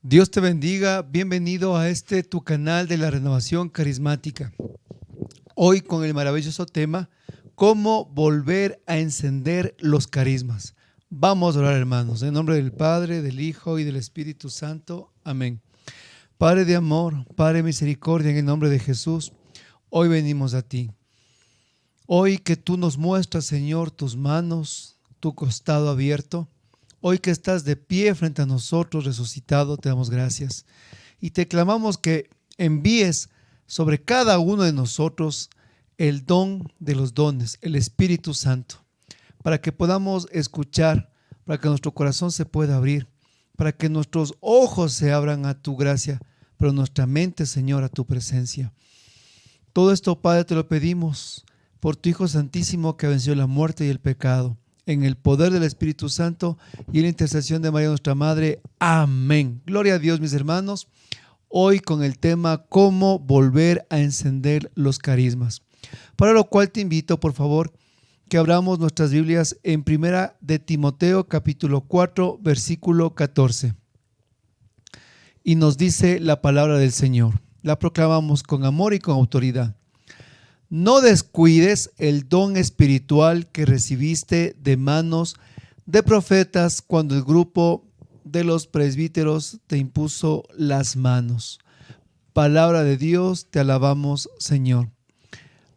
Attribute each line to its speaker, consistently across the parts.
Speaker 1: Dios te bendiga, bienvenido a tu canal de la renovación carismática. Hoy con el maravilloso tema, cómo volver a encender los carismas. Vamos a orar, hermanos, en nombre del Padre, del Hijo y del Espíritu Santo. Amén. Padre de amor, Padre de misericordia, en el nombre de Jesús, hoy venimos a ti. Hoy que tú nos muestras, Señor, tus manos, tu costado abierto. Hoy que estás de pie frente a nosotros, resucitado, te damos gracias. Y te clamamos que envíes sobre cada uno de nosotros el don de los dones, el Espíritu Santo, para que podamos escuchar, para que nuestro corazón se pueda abrir, para que nuestros ojos se abran a tu gracia, pero nuestra mente, Señor, a tu presencia. Todo esto, Padre, te lo pedimos por tu Hijo Santísimo que venció la muerte y el pecado, en el poder del Espíritu Santo y en la intercesión de María nuestra Madre. Amén. Gloria a Dios, mis hermanos. Hoy con el tema cómo volver a encender los carismas. Para lo cual te invito, por favor, que abramos nuestras Biblias en Primera de Timoteo, capítulo 4, versículo 14. Y nos dice la palabra del Señor. La proclamamos con amor y con autoridad. No descuides el don espiritual que recibiste de manos de profetas cuando el grupo de los presbíteros te impuso las manos. Palabra de Dios, te alabamos, Señor.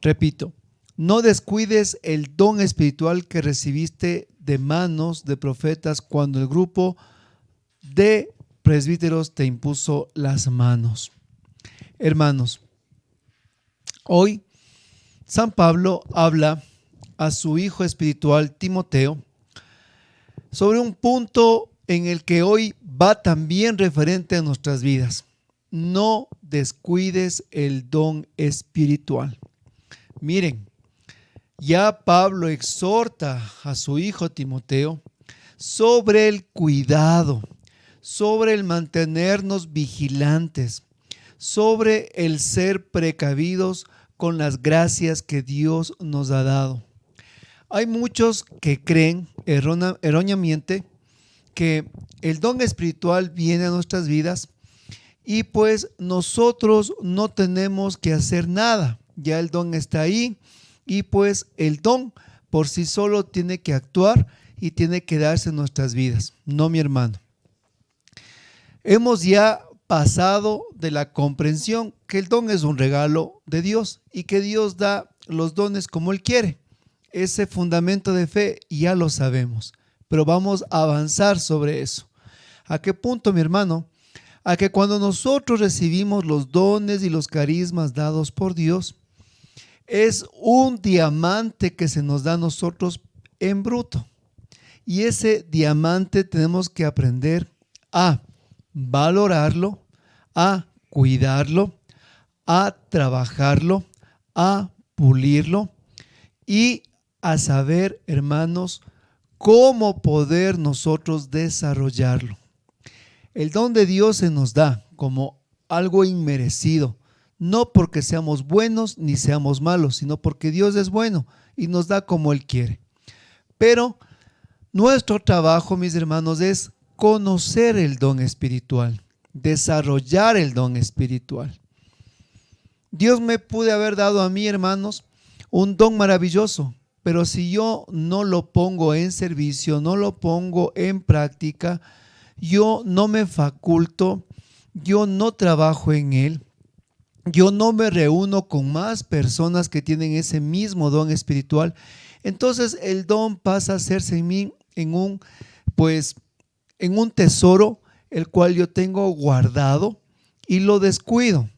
Speaker 1: Repito, no descuides el don espiritual que recibiste de manos de profetas cuando el grupo de presbíteros te impuso las manos. Hermanos, hoy San Pablo habla a su hijo espiritual Timoteo sobre un punto en el que hoy va también referente a nuestras vidas. No descuides el don espiritual. Miren, ya Pablo exhorta a su hijo Timoteo sobre el cuidado, sobre el mantenernos vigilantes, sobre el ser precavidos con las gracias que Dios nos ha dado. Hay muchos que creen erróneamente que el don espiritual viene a nuestras vidas y pues nosotros no tenemos que hacer nada. Ya el don está ahí y pues el don por sí solo tiene que actuar y tiene que darse en nuestras vidas. No, mi hermano. Hemos ya pasado de la comprensión que el don es un regalo de Dios y que Dios da los dones como Él quiere. Ese fundamento de fe ya lo sabemos, pero vamos a avanzar sobre eso. ¿A qué punto, mi hermano? A que cuando nosotros recibimos los dones y los carismas dados por Dios, es un diamante que se nos da a nosotros en bruto. Y ese diamante tenemos que aprender a valorarlo, a cuidarlo, a trabajarlo, a pulirlo y a saber, hermanos, cómo poder nosotros desarrollarlo. El don de Dios se nos da como algo inmerecido, no porque seamos buenos ni seamos malos, sino porque Dios es bueno y nos da como Él quiere. Pero nuestro trabajo, mis hermanos, es conocer el don espiritual, desarrollar el don espiritual. Dios me puede haber dado a mí, hermanos, un don maravilloso, pero si yo no lo pongo en servicio, no lo pongo en práctica, yo no me faculto, yo no trabajo en él, yo no me reúno con más personas que tienen ese mismo don espiritual, entonces el don pasa a hacerse en mí en un tesoro el cual yo tengo guardado y lo descuido.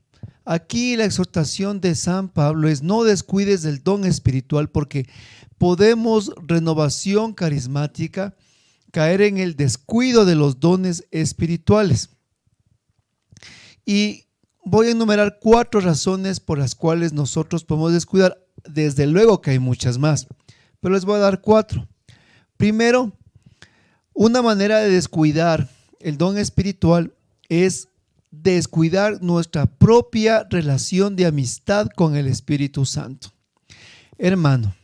Speaker 1: Aquí la exhortación de San Pablo es: no descuides del don espiritual, porque podemos, renovación carismática, caer en el descuido de los dones espirituales. Y voy a enumerar 4 razones por las cuales nosotros podemos descuidar. Desde luego que hay muchas más, pero les voy a dar 4. Primero, una manera de descuidar el don espiritual es descuidar nuestra propia relación de amistad con el Espíritu Santo. Hermano,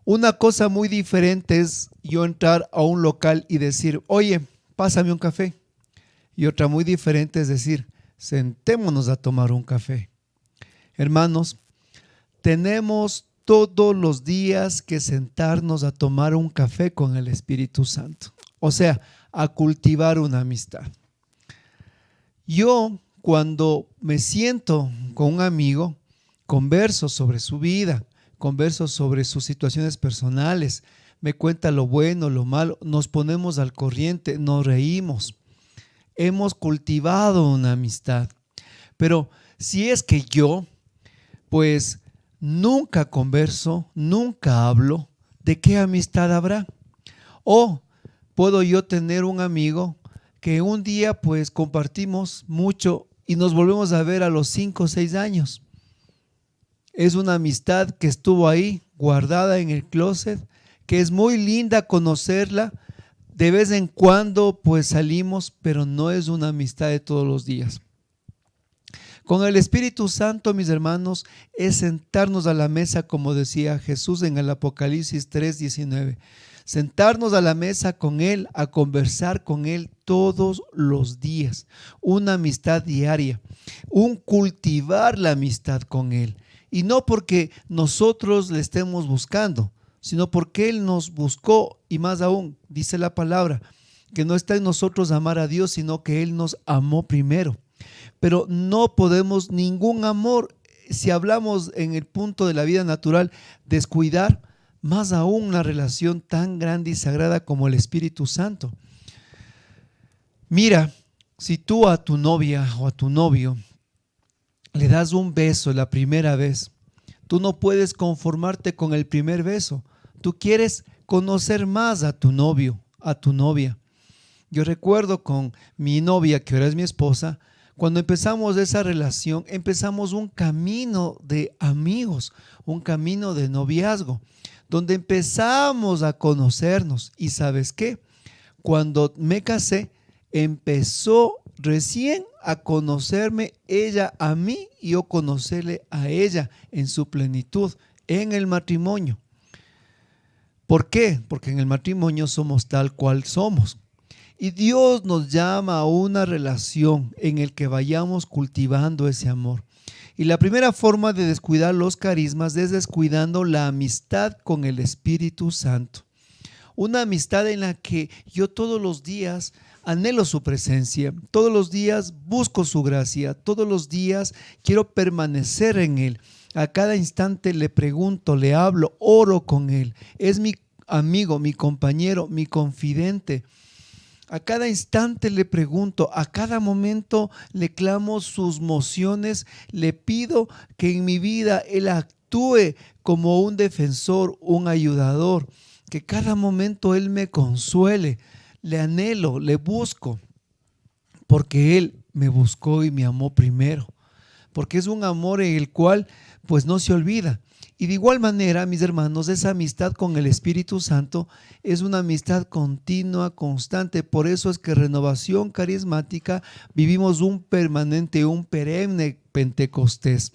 Speaker 1: una cosa muy diferente es yo entrar a un local y decir: oye, pásame un café. Y otra muy diferente es decir, sentémonos a tomar un café. Hermanos, tenemos todos los días que sentarnos a tomar un café con el Espíritu Santo. O sea, a cultivar una amistad. Yo, cuando me siento con un amigo, converso sobre su vida, converso sobre sus situaciones personales, me cuenta lo bueno, lo malo, nos ponemos al corriente, nos reímos. Hemos cultivado una amistad. Pero si es que yo, pues nunca converso, nunca hablo, ¿de qué amistad habrá? O puedo yo tener un amigo que un día pues compartimos mucho y nos volvemos a ver a los 5 o 6 años. Es una amistad que estuvo ahí guardada en el closet, que es muy linda conocerla. De vez en cuando pues salimos, pero no es una amistad de todos los días. Con el Espíritu Santo, mis hermanos, es sentarnos a la mesa, como decía Jesús en el Apocalipsis 3:19. Sentarnos a la mesa con Él, a conversar con Él todos los días. Una amistad diaria, un cultivar la amistad con Él. Y no porque nosotros le estemos buscando, sino porque Él nos buscó, y más aún, dice la palabra, que no está en nosotros amar a Dios, sino que Él nos amó primero. Pero no podemos ningún amor, si hablamos en el punto de la vida natural, descuidar más aún una relación tan grande y sagrada como el Espíritu Santo. Mira, si tú a tu novia o a tu novio le das un beso la primera vez, tú no puedes conformarte con el primer beso. Tú quieres conocer más a tu novio, a tu novia. Yo recuerdo con mi novia, que ahora es mi esposa, cuando empezamos esa relación, empezamos un camino de amigos, un camino de noviazgo, donde empezamos a conocernos. ¿Y sabes qué? Cuando me casé, empezó recién a conocerme ella a mí y yo conocerle a ella en su plenitud, en el matrimonio. ¿Por qué? Porque en el matrimonio somos tal cual somos. Y Dios nos llama a una relación en el que vayamos cultivando ese amor. Y la primera forma de descuidar los carismas es descuidando la amistad con el Espíritu Santo. Una amistad en la que yo todos los días anhelo su presencia, todos los días busco su gracia, todos los días quiero permanecer en Él. A cada instante le pregunto, le hablo, oro con Él. Es mi amigo, mi compañero, mi confidente. A cada instante le pregunto, a cada momento le clamo sus mociones, le pido que en mi vida Él actúe como un defensor, un ayudador, que cada momento Él me consuele, le anhelo, le busco, porque Él me buscó y me amó primero, porque es un amor en el cual pues no se olvida. Y de igual manera, mis hermanos, esa amistad con el Espíritu Santo es una amistad continua, constante. Por eso es que Renovación Carismática vivimos un permanente, un perenne Pentecostés.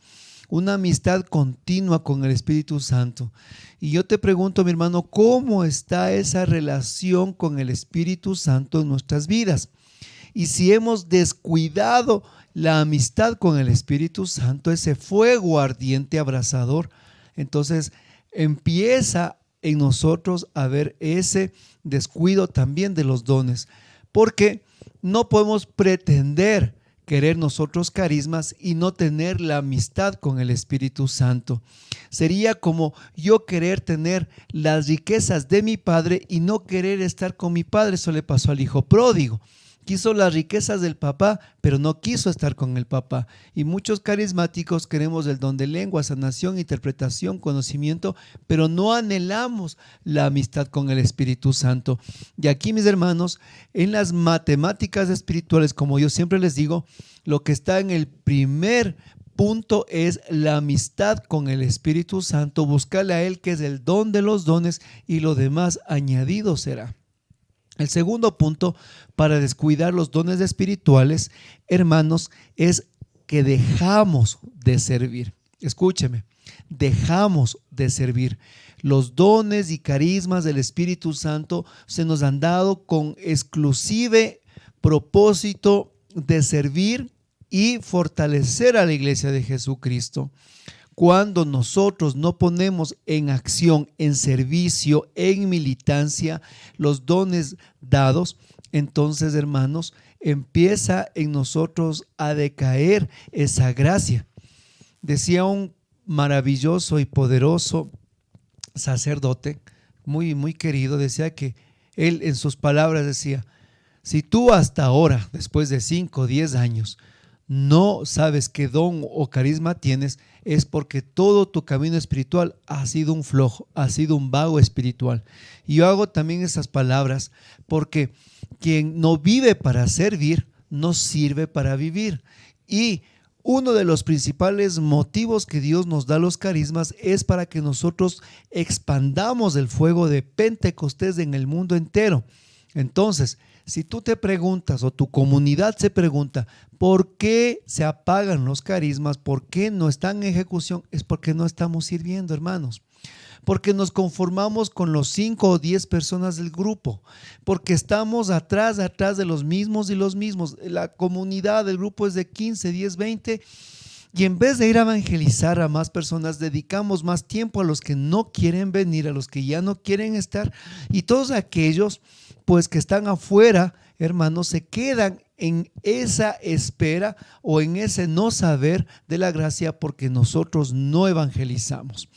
Speaker 1: Una amistad continua con el Espíritu Santo. Y yo te pregunto, mi hermano, ¿cómo está esa relación con el Espíritu Santo en nuestras vidas? Y si hemos descuidado la amistad con el Espíritu Santo, ese fuego ardiente, abrasador, entonces empieza en nosotros a haber ese descuido también de los dones, porque no podemos pretender querer nosotros carismas y no tener la amistad con el Espíritu Santo. Sería como yo querer tener las riquezas de mi padre y no querer estar con mi padre. Eso le pasó al hijo pródigo. Quiso las riquezas del papá, pero no quiso estar con el papá. Y muchos carismáticos queremos el don de lengua, sanación, interpretación, conocimiento, pero no anhelamos la amistad con el Espíritu Santo. Y aquí, mis hermanos, en las matemáticas espirituales, como yo siempre les digo, lo que está en el primer punto es la amistad con el Espíritu Santo. Buscarle a Él, que es el don de los dones, y lo demás añadido será. El segundo punto para descuidar los dones espirituales, hermanos, es que dejamos de servir. Escúcheme, dejamos de servir. Los dones y carismas del Espíritu Santo se nos han dado con exclusiva propósito de servir y fortalecer a la iglesia de Jesucristo. Cuando nosotros no ponemos en acción, en servicio, en militancia los dones dados, entonces, hermanos, empieza en nosotros a decaer esa gracia. Decía un maravilloso y poderoso sacerdote, muy, muy querido, decía que él en sus palabras decía: si tú hasta ahora, después de 5 o 10 años, no sabes qué don o carisma tienes, es porque todo tu camino espiritual ha sido un flojo, ha sido un vago espiritual. Y yo hago también esas palabras porque quien no vive para servir, no sirve para vivir. Y uno de los principales motivos que Dios nos da los carismas es para que nosotros expandamos el fuego de Pentecostés en el mundo entero. Entonces, si tú te preguntas o tu comunidad se pregunta por qué se apagan los carismas, por qué no están en ejecución, es porque no estamos sirviendo, hermanos. Porque nos conformamos con los 5 o 10 personas del grupo, porque estamos atrás de los mismos y los mismos. La comunidad del grupo es de 15, 10, 20 y en vez de ir a evangelizar a más personas, dedicamos más tiempo a los que no quieren venir, a los que ya no quieren estar, y todos aquellos pues que están afuera, hermanos, se quedan en esa espera o en ese no saber de la gracia porque nosotros no evangelizamos.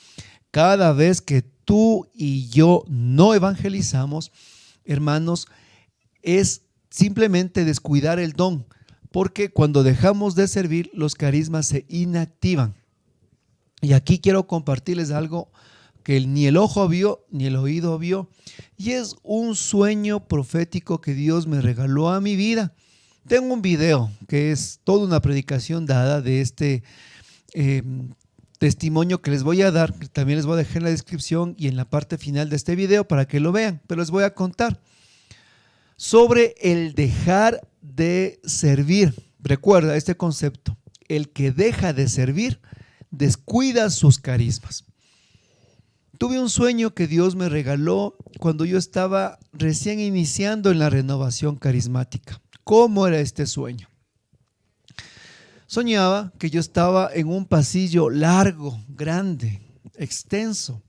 Speaker 1: Cada vez que tú y yo no evangelizamos, hermanos, es simplemente descuidar el don, porque cuando dejamos de servir, los carismas se inactivan. Y aquí quiero compartirles algo que ni el ojo vio, ni el oído vio, y es un sueño profético que Dios me regaló a mi vida. Tengo un video que es toda una predicación dada de este testimonio que les voy a dar, que también les voy a dejar en la descripción y en la parte final de este video para que lo vean, pero les voy a contar sobre el dejar de servir. Recuerda este concepto: el que deja de servir descuida sus carismas. Tuve un sueño que Dios me regaló cuando yo estaba recién iniciando en la renovación carismática. ¿Cómo era este sueño? Soñaba que yo estaba en un pasillo largo, grande, extenso,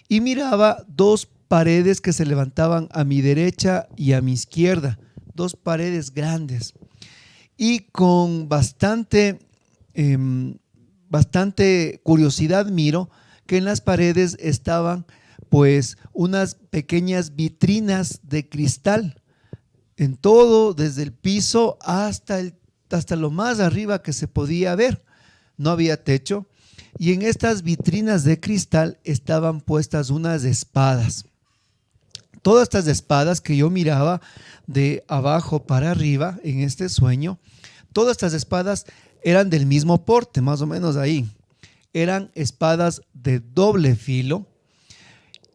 Speaker 1: y miraba 2 paredes que se levantaban a mi derecha y a mi izquierda, 2 paredes grandes. Y con bastante curiosidad miro que en las paredes estaban pues unas pequeñas vitrinas de cristal en todo, desde el piso hasta lo más arriba que se podía ver. No había techo, y en estas vitrinas de cristal estaban puestas unas espadas. Todas estas espadas que yo miraba de abajo para arriba en este sueño, todas estas espadas eran del mismo porte, más o menos ahí. Eran espadas de doble filo,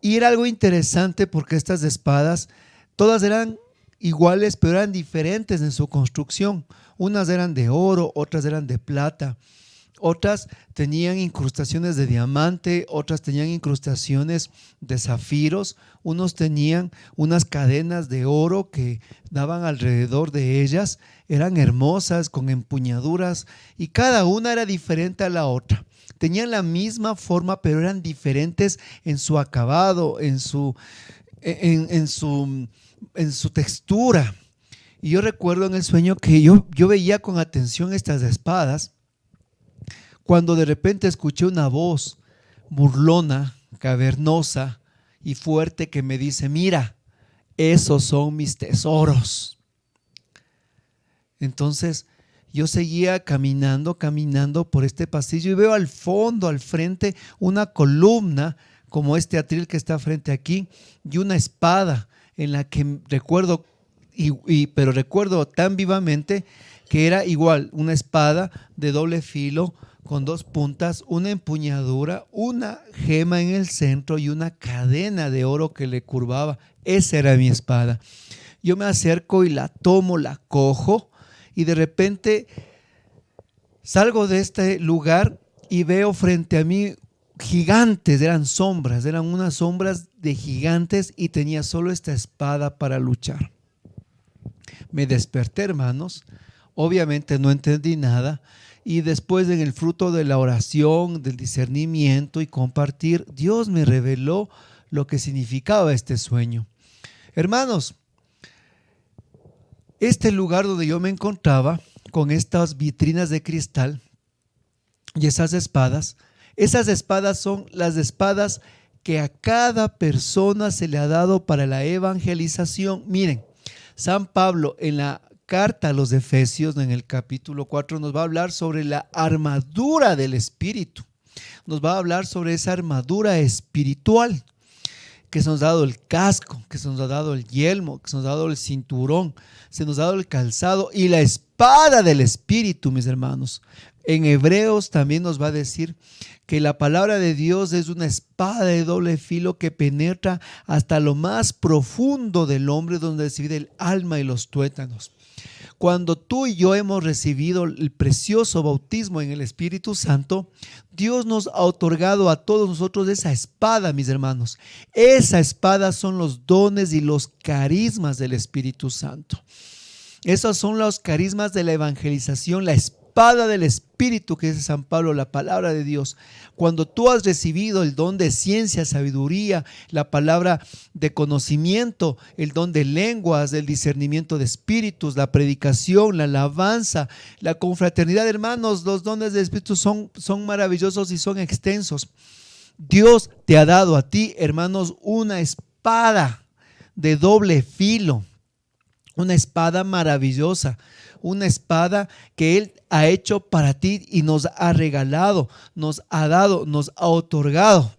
Speaker 1: y era algo interesante porque estas espadas todas eran iguales, pero eran diferentes en su construcción. Unas eran de oro, otras eran de plata, otras tenían incrustaciones de diamante, otras tenían incrustaciones de zafiros, unos tenían unas cadenas de oro que daban alrededor de ellas, eran hermosas con empuñaduras, y cada una era diferente a la otra. Tenían la misma forma, pero eran diferentes en su acabado, en su textura. Y yo recuerdo en el sueño que yo veía con atención estas espadas, cuando de repente escuché una voz burlona, cavernosa y fuerte que me dice: mira, esos son mis tesoros. Entonces yo seguía caminando por este pasillo y veo al fondo, al frente, una columna como este atril que está frente aquí, y una espada en la que recuerdo, pero recuerdo tan vivamente que era igual, una espada de doble filo con 2 puntas, una empuñadura, una gema en el centro y una cadena de oro que le curvaba. Esa era mi espada. Yo me acerco y la tomo, la cojo, y de repente salgo de este lugar y veo frente a mí gigantes, eran unas sombras de gigantes, y tenía solo esta espada para luchar. Me desperté, hermanos. Obviamente no entendí nada. Y después, en el fruto de la oración, del discernimiento y compartir, Dios me reveló lo que significaba este sueño. Hermanos, este lugar donde yo me encontraba, con estas vitrinas de cristal y esas espadas son las espadas que a cada persona se le ha dado para la evangelización. Miren, San Pablo en la carta a los Efesios, en el capítulo 4, nos va a hablar sobre la armadura del Espíritu. Nos va a hablar sobre esa armadura espiritual, que se nos ha dado el casco, que se nos ha dado el yelmo, que se nos ha dado el cinturón, se nos ha dado el calzado y la espada del Espíritu, mis hermanos. En Hebreos también nos va a decir que la palabra de Dios es una espada de doble filo que penetra hasta lo más profundo del hombre, donde se divide el alma y los tuétanos. Cuando tú y yo hemos recibido el precioso bautismo en el Espíritu Santo, Dios nos ha otorgado a todos nosotros esa espada, mis hermanos. Esa espada son los dones y los carismas del Espíritu Santo. Esos son los carismas de la evangelización, la espada del Espíritu, que dice San Pablo, la palabra de Dios. Cuando tú has recibido el don de ciencia, sabiduría, la palabra de conocimiento, el don de lenguas, el discernimiento de espíritus, la predicación, la alabanza, la confraternidad, hermanos, los dones del Espíritu son maravillosos y son extensos. Dios te ha dado a ti, hermanos, una espada de doble filo, una espada maravillosa, una espada que Él ha hecho para ti y nos ha regalado, nos ha dado, nos ha otorgado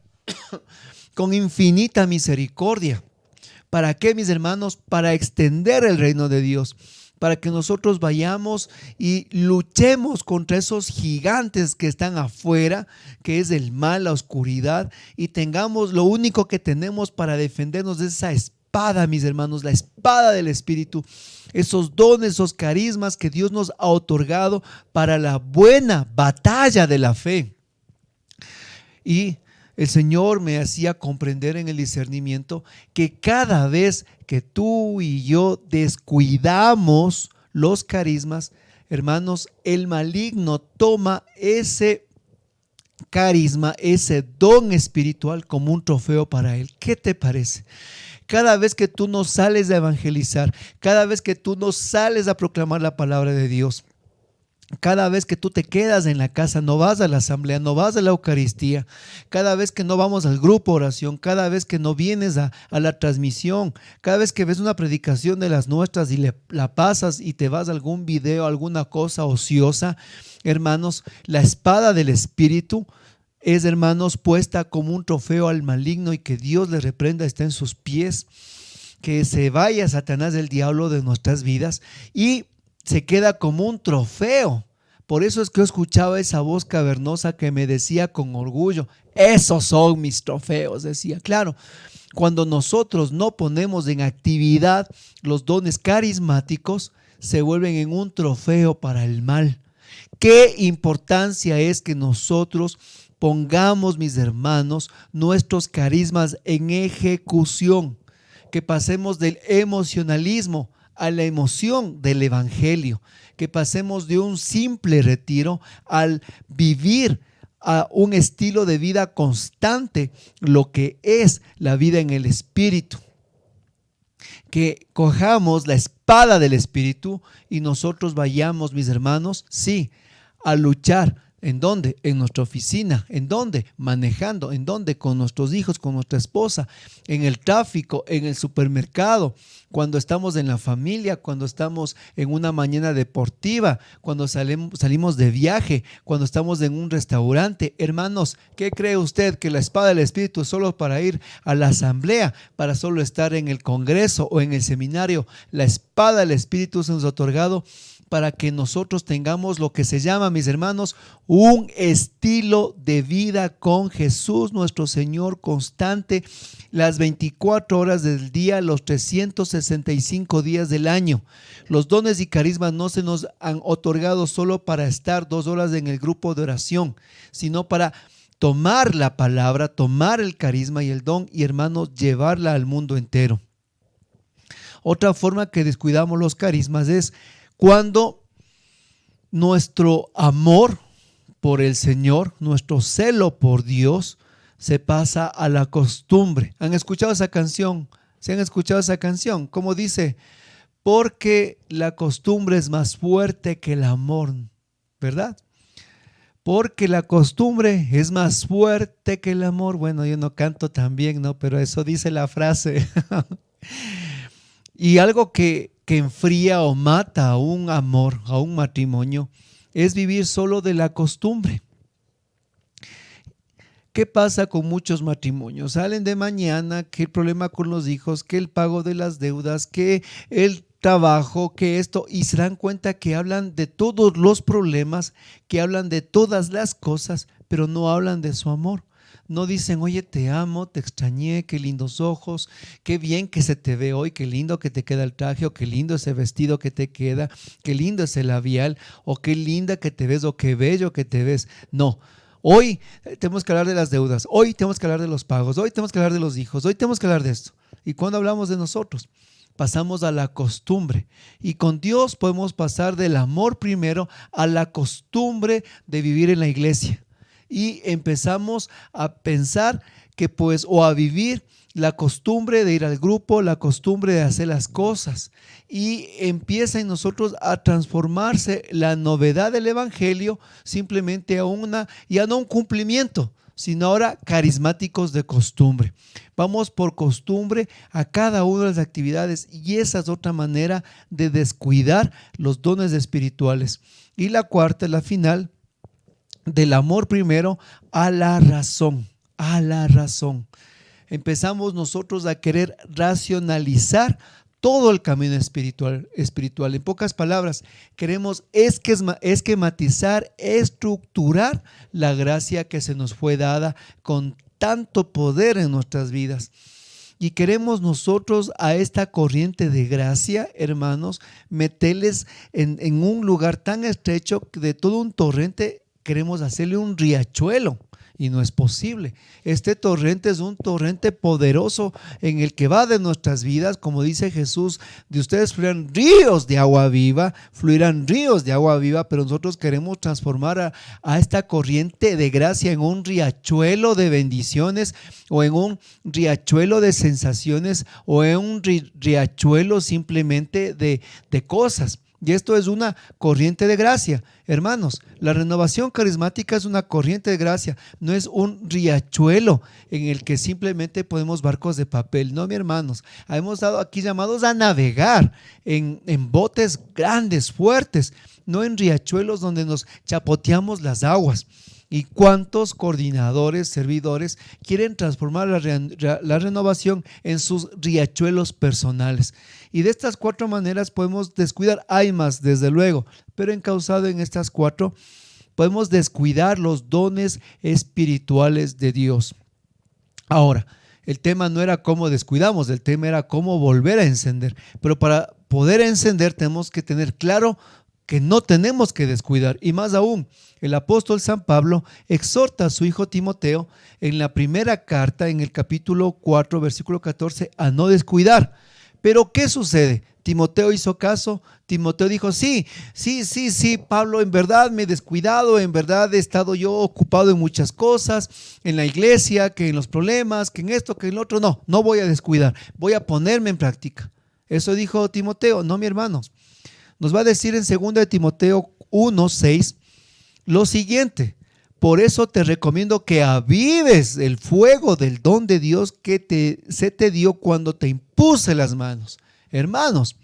Speaker 1: con infinita misericordia. ¿Para qué, mis hermanos? Para extender el reino de Dios, para que nosotros vayamos y luchemos contra esos gigantes que están afuera, que es el mal, la oscuridad, y tengamos lo único que tenemos para defendernos de esa espada, mis hermanos, la espada del Espíritu, esos dones, esos carismas que Dios nos ha otorgado para la buena batalla de la fe. Y el Señor me hacía comprender en el discernimiento que cada vez que tú y yo descuidamos los carismas, hermanos, el maligno toma ese carisma, ese don espiritual como un trofeo para él. ¿Qué te parece? Cada vez que tú no sales a evangelizar, cada vez que tú no sales a proclamar la palabra de Dios, cada vez que tú te quedas en la casa, no vas a la asamblea, no vas a la Eucaristía, cada vez que no vamos al grupo de oración, cada vez que no vienes a la transmisión, cada vez que ves una predicación de las nuestras y la pasas y te vas a algún video, alguna cosa ociosa, hermanos, la espada del Espíritu es, hermanos, puesta como un trofeo al maligno, y que Dios le reprenda, está en sus pies, que se vaya Satanás, el diablo, de nuestras vidas, y se queda como un trofeo. Por eso es que yo escuchaba esa voz cavernosa que me decía con orgullo: esos son mis trofeos, decía. Claro, cuando nosotros no ponemos en actividad los dones carismáticos, se vuelven en un trofeo para el mal. ¿Qué importancia es que nosotros pongamos, mis hermanos, nuestros carismas en ejecución? Que pasemos del emocionalismo a la emoción del evangelio, que pasemos de un simple retiro al vivir a un estilo de vida constante, lo que es la vida en el Espíritu. Que cojamos la espada del Espíritu y nosotros vayamos, mis hermanos, sí, a luchar. ¿En dónde? En nuestra oficina. ¿En dónde? Manejando. ¿En dónde? Con nuestros hijos, con nuestra esposa, en el tráfico, en el supermercado, cuando estamos en la familia, cuando estamos en una mañana deportiva, cuando salimos de viaje, cuando estamos en un restaurante. Hermanos, ¿qué cree usted? ¿Que la espada del Espíritu es solo para ir a la asamblea, para solo estar en el congreso o en el seminario? La espada del Espíritu se nos ha otorgado para que nosotros tengamos lo que se llama, mis hermanos, un estilo de vida con Jesús nuestro Señor constante, las 24 horas del día, los 365 días del año. Los dones y carismas no se nos han otorgado solo para estar 2 horas en el grupo de oración, sino para tomar la palabra, tomar el carisma y el don y, hermanos, llevarla al mundo entero. Otra forma que descuidamos los carismas es cuando nuestro amor por el Señor, nuestro celo por Dios, se pasa a la costumbre. ¿Han escuchado esa canción? ¿Se han escuchado esa canción? Como dice, porque la costumbre es más fuerte que el amor, ¿verdad? Porque la costumbre es más fuerte que el amor. Bueno, yo no canto tan bien, ¿no? Pero eso dice la frase. Y algo que enfría o mata a un amor, a un matrimonio, es vivir solo de la costumbre. ¿Qué pasa con muchos matrimonios? Salen de mañana, que el problema con los hijos, que el pago de las deudas, que el trabajo, que esto, y se dan cuenta que hablan de todos los problemas, que hablan de todas las cosas, pero no hablan de su amor. No dicen, oye, te amo, te extrañé, qué lindos ojos, qué bien que se te ve hoy, qué lindo que te queda el traje, o qué lindo ese vestido que te queda, qué lindo ese labial, o qué linda que te ves, o qué bello que te ves. No. Hoy tenemos que hablar de las deudas, hoy tenemos que hablar de los pagos, hoy tenemos que hablar de los hijos, hoy tenemos que hablar de esto. ¿Y cuando hablamos de nosotros? Pasamos a la costumbre. Y con Dios podemos pasar del amor primero a la costumbre de vivir en la iglesia. Y empezamos a pensar que pues, o a vivir la costumbre de ir al grupo, la costumbre de hacer las cosas. Y empieza en nosotros a transformarse la novedad del evangelio simplemente a ya no un cumplimiento, sino ahora carismáticos de costumbre. Vamos por costumbre a cada una de las actividades, y esa es otra manera de descuidar los dones espirituales. Y la cuarta, la final, del amor primero a la razón, a la razón. Empezamos nosotros a querer racionalizar todo el camino espiritual. En pocas palabras, queremos esquematizar, estructurar la gracia que se nos fue dada con tanto poder en nuestras vidas. Y queremos nosotros a esta corriente de gracia, hermanos, meterles en un lugar tan estrecho que de todo un torrente queremos hacerle un riachuelo. Y no es posible. Este torrente es un torrente poderoso en el que va de nuestras vidas, como dice Jesús, de ustedes fluirán ríos de agua viva, pero nosotros queremos transformar a esta corriente de gracia en un riachuelo de bendiciones, o en un riachuelo de sensaciones, o en un riachuelo simplemente de cosas. Y esto es una corriente de gracia. Hermanos, la renovación carismática es una corriente de gracia, no es un riachuelo en el que simplemente podemos barcos de papel. No, mi hermanos, hemos dado aquí llamados a navegar en botes grandes, fuertes, no en riachuelos donde nos chapoteamos las aguas. ¿Y cuántos coordinadores, servidores quieren transformar la renovación en sus riachuelos personales? Y de estas cuatro maneras podemos descuidar, hay más desde luego, pero encauzado en estas cuatro, podemos descuidar los dones espirituales de Dios. Ahora, el tema no era cómo descuidamos, el tema era cómo volver a encender. Pero para poder encender tenemos que tener claro que no tenemos que descuidar. Y más aún, el apóstol San Pablo exhorta a su hijo Timoteo en la primera carta, en el capítulo 4, versículo 14, a no descuidar. Pero ¿qué sucede? Timoteo hizo caso. Timoteo dijo, sí, Pablo, en verdad me he descuidado, en verdad he estado yo ocupado en muchas cosas, en la iglesia, que en los problemas, que en esto, que en lo otro. No voy a descuidar, voy a ponerme en práctica. Eso dijo Timoteo. No, mi hermanos. Nos va a decir en 2 de Timoteo 1:6 lo siguiente: por eso te recomiendo que avives el fuego del don de Dios que se te dio cuando te impuse las manos. Hermanos,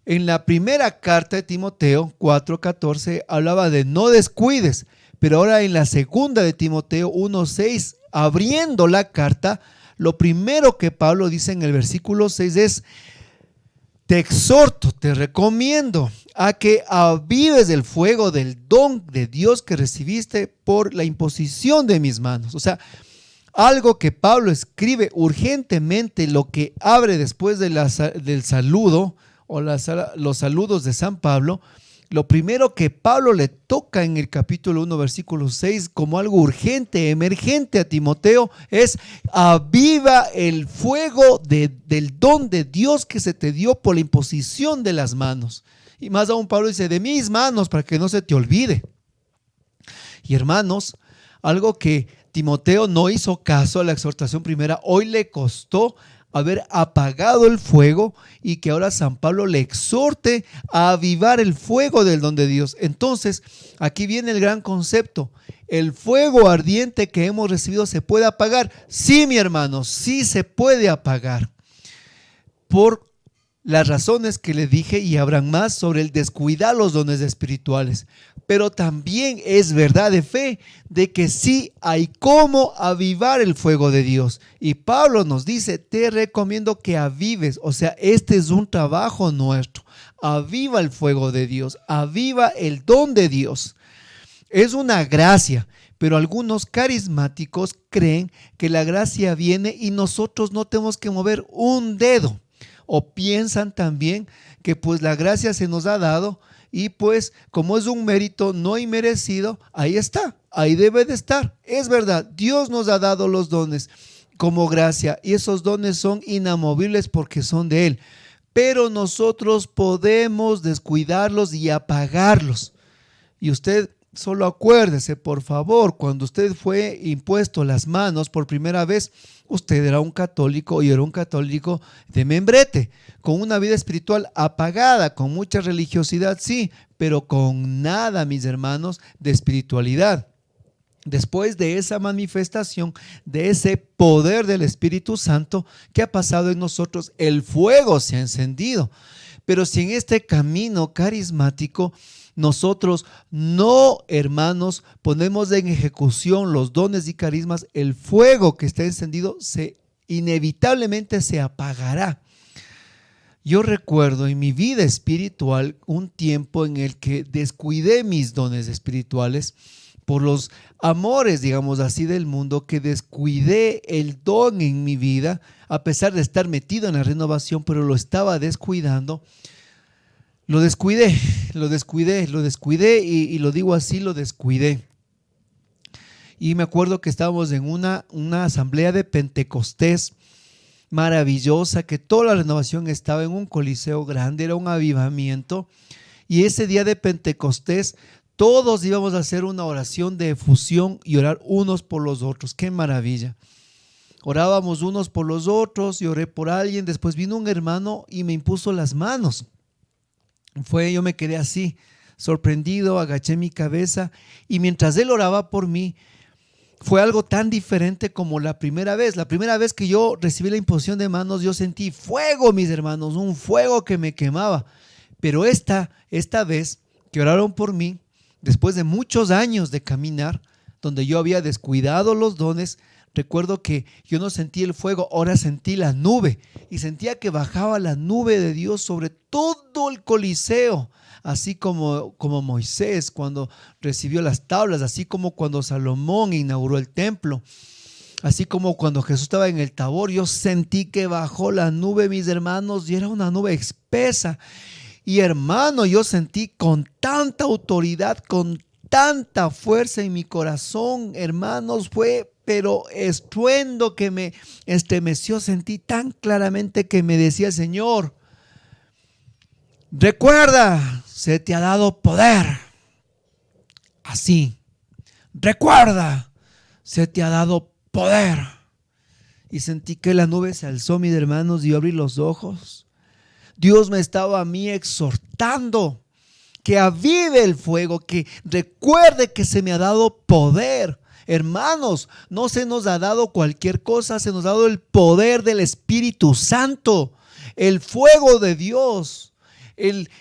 Speaker 1: en la primera carta de Timoteo 4:14 hablaba de no descuides, pero ahora en la segunda de Timoteo 1:6, abriendo la carta, lo primero que Pablo dice en el versículo 6 es: te exhorto, te recomiendo a que avives el fuego del don de Dios que recibiste por la imposición de mis manos. O sea, algo que Pablo escribe urgentemente, lo que abre después del saludo o los saludos de San Pablo, Lo primero que Pablo le toca en el capítulo 1, versículo 6, como algo urgente, emergente a Timoteo, es aviva el fuego del don de Dios que se te dio por la imposición de las manos. Y más aún Pablo dice, de mis manos, para que no se te olvide. Y hermanos, algo que Timoteo no hizo caso a la exhortación primera, hoy le costó haber apagado el fuego, y que ahora San Pablo le exhorte a avivar el fuego del don de Dios. Entonces, aquí viene el gran concepto. ¿El fuego ardiente que hemos recibido se puede apagar? Sí, mi hermano, sí se puede apagar. Por las razones que le dije, y habrán más, sobre el descuidar los dones espirituales. Pero también es verdad de fe de que sí hay cómo avivar el fuego de Dios. Y Pablo nos dice, te recomiendo que avives. O sea, este es un trabajo nuestro. Aviva el fuego de Dios, aviva el don de Dios. Es una gracia, pero algunos carismáticos creen que la gracia viene y nosotros no tenemos que mover un dedo. O piensan también que pues la gracia se nos ha dado, y pues como es un mérito no inmerecido, ahí está, ahí debe de estar. Es verdad, Dios nos ha dado los dones como gracia, y esos dones son inamovibles porque son de Él. Pero nosotros podemos descuidarlos y apagarlos. Y usted solo acuérdese, por favor, cuando usted fue impuesto las manos por primera vez, usted era un católico, y era un católico de membrete, con una vida espiritual apagada, con mucha religiosidad, sí, pero con nada, mis hermanos, de espiritualidad. Después de esa manifestación, de ese poder del Espíritu Santo que ha pasado en nosotros, el fuego se ha encendido. Pero si en este camino carismático nosotros no, hermanos, ponemos en ejecución los dones y carismas, el fuego que está encendido inevitablemente se apagará. Yo recuerdo en mi vida espiritual un tiempo en el que descuidé mis dones espirituales por los amores, digamos así, del mundo, que descuidé el don en mi vida, a pesar de estar metido en la renovación, pero lo estaba descuidando. Lo descuidé y lo digo así, lo descuidé. Y me acuerdo que estábamos en una asamblea de Pentecostés maravillosa, que toda la renovación estaba en un coliseo grande, era un avivamiento. Y ese día de Pentecostés todos íbamos a hacer una oración de efusión y orar unos por los otros. ¡Qué maravilla! Orábamos unos por los otros y oré por alguien. Después vino un hermano y me impuso las manos. Yo me quedé así, sorprendido, agaché mi cabeza, y mientras él oraba por mí, fue algo tan diferente como la primera vez. La primera vez que yo recibí la imposición de manos, yo sentí fuego, mis hermanos, un fuego que me quemaba. Pero esta vez que oraron por mí, después de muchos años de caminar, donde yo había descuidado los dones, recuerdo que yo no sentí el fuego, ahora sentí la nube, y sentía que bajaba la nube de Dios sobre todo el coliseo, así como Moisés cuando recibió las tablas, así como cuando Salomón inauguró el templo, así como cuando Jesús estaba en el Tabor. Yo sentí que bajó la nube, mis hermanos, y era una nube espesa. Y hermano, yo sentí con tanta autoridad, con tanta fuerza en mi corazón, hermanos, fue pero estruendo que me estremeció. Sentí tan claramente que me decía: Señor, recuerda, se te ha dado poder. Así, recuerda, se te ha dado poder. Y sentí que la nube se alzó, mis hermanos, y yo abrí los ojos. Dios me estaba a mí exhortando que avive el fuego, que recuerde que se me ha dado poder. Hermanos, no se nos ha dado cualquier cosa, se nos ha dado el poder del Espíritu Santo, el fuego de Dios,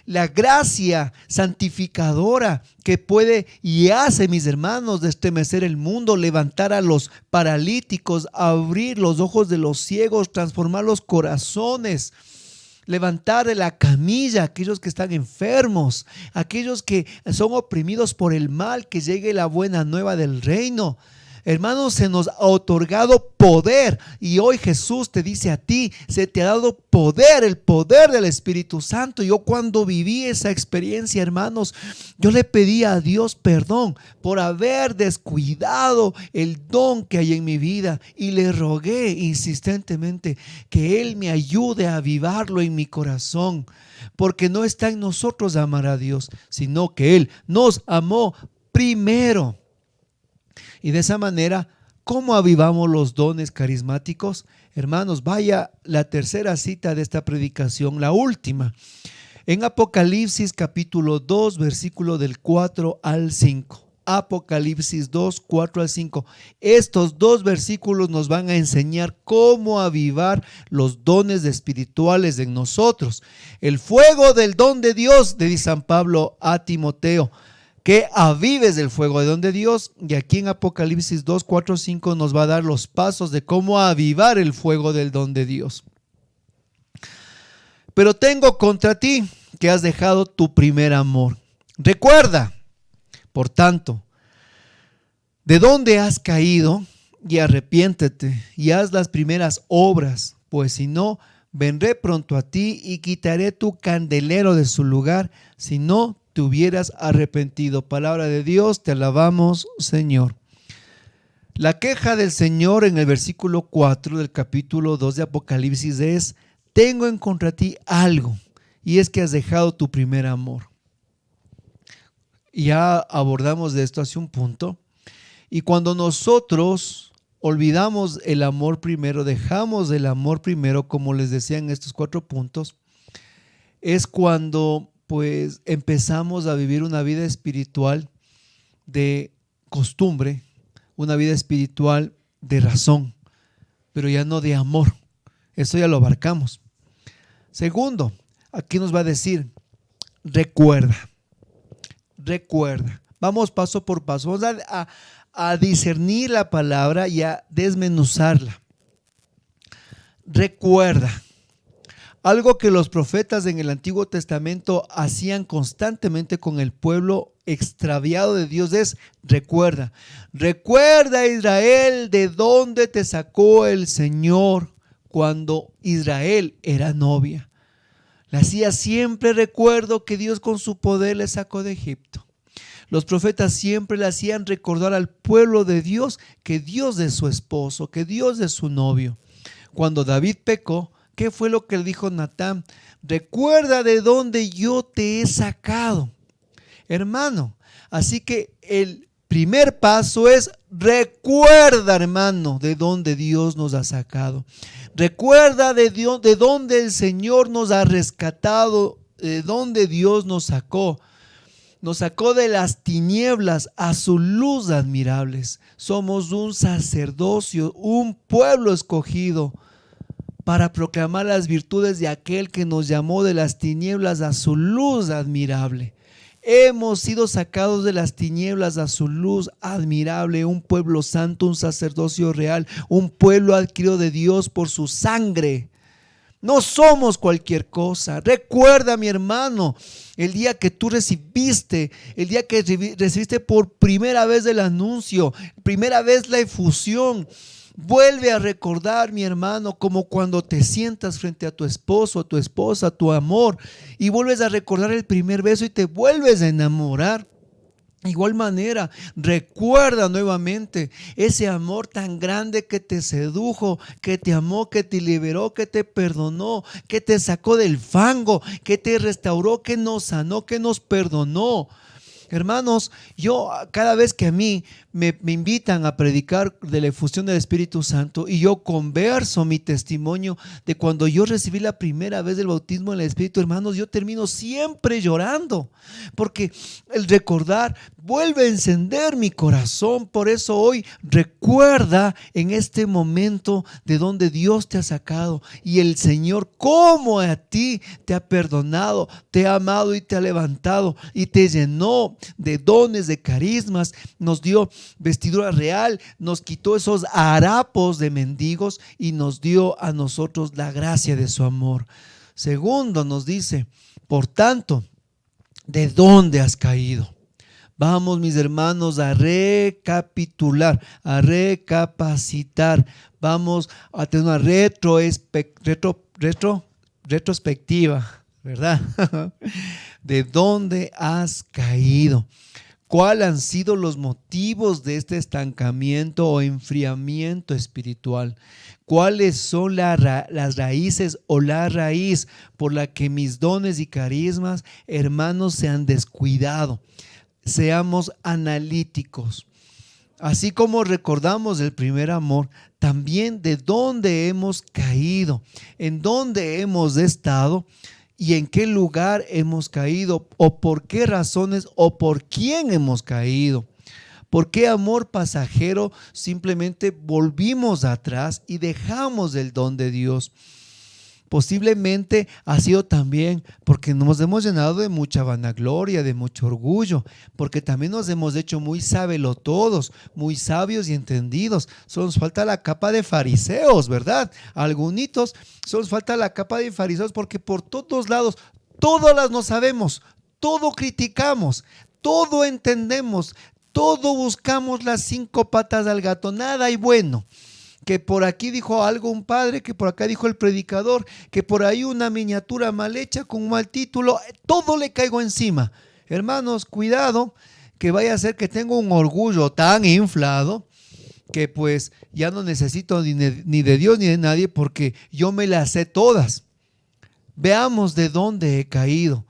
Speaker 1: la gracia santificadora que puede y hace, mis hermanos, estremecer el mundo, levantar a los paralíticos, abrir los ojos de los ciegos, transformar los corazones, levantar de la camilla a aquellos que están enfermos, aquellos que son oprimidos por el mal, que llegue la buena nueva del reino. Hermanos, se nos ha otorgado poder y hoy Jesús te dice a ti, se te ha dado poder, el poder del Espíritu Santo. Yo cuando viví esa experiencia, hermanos, yo le pedí a Dios perdón por haber descuidado el don que hay en mi vida y le rogué insistentemente que Él me ayude a avivarlo en mi corazón, porque no está en nosotros amar a Dios, sino que Él nos amó primero. Y de esa manera, ¿cómo avivamos los dones carismáticos? Hermanos, vaya la tercera cita de esta predicación, la última. En Apocalipsis capítulo 2, versículo del 4 al 5. Apocalipsis 2, 4 al 5. Estos dos versículos nos van a enseñar cómo avivar los dones espirituales en nosotros. El fuego del don de Dios, le dice San Pablo a Timoteo, que avives el fuego de don de Dios. Y aquí en Apocalipsis 2, 4, 5 nos va a dar los pasos de cómo avivar el fuego del don de Dios. Pero tengo contra ti que has dejado tu primer amor. Recuerda, por tanto, de dónde has caído y arrepiéntete y haz las primeras obras, pues si no, vendré pronto a ti y quitaré tu candelero de su lugar, si no te hubieras arrepentido. Palabra de Dios, te alabamos, Señor. La queja del Señor en el versículo 4 del capítulo 2 de Apocalipsis es: tengo en contra ti algo, y es que has dejado tu primer amor. Ya abordamos de esto hace un punto. Y cuando nosotros olvidamos el amor primero, dejamos el amor primero, como les decía en estos 4 puntos, es cuando pues empezamos a vivir una vida espiritual de costumbre, una vida espiritual de razón, pero ya no de amor. Eso ya lo abarcamos. Segundo, aquí nos va a decir: recuerda. Vamos paso por paso. Vamos a discernir la palabra y a desmenuzarla. Recuerda. Algo que los profetas en el Antiguo Testamento hacían constantemente con el pueblo extraviado de Dios es: recuerda. Recuerda, Israel, de dónde te sacó el Señor cuando Israel era novia. Le hacía siempre recuerdo que Dios con su poder le sacó de Egipto. Los profetas siempre le hacían recordar al pueblo de Dios que Dios es su esposo, que Dios es su novio. Cuando David pecó, ¿qué fue lo que le dijo Natán? Recuerda de dónde yo te he sacado. Hermano, así que el primer paso es: recuerda, hermano, de dónde Dios nos ha sacado. Recuerda de dónde el Señor nos ha rescatado, de dónde Dios nos sacó. Nos sacó de las tinieblas a su luz admirables. Somos un sacerdocio, un pueblo escogido para proclamar las virtudes de aquel que nos llamó de las tinieblas a su luz admirable. Hemos sido sacados de las tinieblas a su luz admirable, un pueblo santo, un sacerdocio real, un pueblo adquirido de Dios por su sangre. No somos cualquier cosa. Recuerda, mi hermano, el día que tú recibiste, el día que recibiste por primera vez el anuncio, primera vez la efusión. Vuelve a recordar, mi hermano, como cuando te sientas frente a tu esposo, a tu esposa, a tu amor, y vuelves a recordar el primer beso y te vuelves a enamorar. Igual manera, recuerda nuevamente ese amor tan grande que te sedujo, que te amó, que te liberó, que te perdonó, que te sacó del fango, que te restauró, que nos sanó, que nos perdonó. Hermanos, yo cada vez que a mí me invitan a predicar de la efusión del Espíritu Santo y yo converso mi testimonio de cuando yo recibí la primera vez el bautismo en el Espíritu, hermanos, yo termino siempre llorando, porque el recordar vuelve a encender mi corazón. Por eso hoy recuerda en este momento de donde Dios te ha sacado y el Señor cómo a ti te ha perdonado, te ha amado y te ha levantado y te llenó de dones, de carismas, nos dio vestidura real, nos quitó esos harapos de mendigos y nos dio a nosotros la gracia de su amor. Segundo, nos dice: por tanto, ¿de dónde has caído? Vamos, mis hermanos, a recapitular, a recapacitar. Vamos a tener una retrospectiva, ¿verdad? ¿De dónde has caído? ¿Cuáles han sido los motivos de este estancamiento o enfriamiento espiritual? ¿Cuáles son las raíces o la raíz por la que mis dones y carismas, hermanos, se han descuidado? Seamos analíticos. Así como recordamos el primer amor, también de dónde hemos caído, en dónde hemos estado y en qué lugar hemos caído, o por qué razones o por quién hemos caído. ¿Por qué amor pasajero simplemente volvimos atrás y dejamos el don de Dios? Posiblemente ha sido también porque nos hemos llenado de mucha vanagloria, de mucho orgullo, porque también nos hemos hecho muy sabelotodos, muy sabios y entendidos. Solo nos falta la capa de fariseos, ¿verdad? Algunitos, solo nos falta la capa de fariseos porque por todos lados, todas las no sabemos, todo criticamos, todo entendemos, todo buscamos las 5 patas al gato, nada hay bueno. Que por aquí dijo algo un padre, que por acá dijo el predicador, que por ahí una miniatura mal hecha con un mal título, todo le caigo encima. Hermanos, cuidado, que vaya a ser que tengo un orgullo tan inflado que pues ya no necesito ni de Dios ni de nadie porque yo me las sé todas. Veamos de dónde he caído.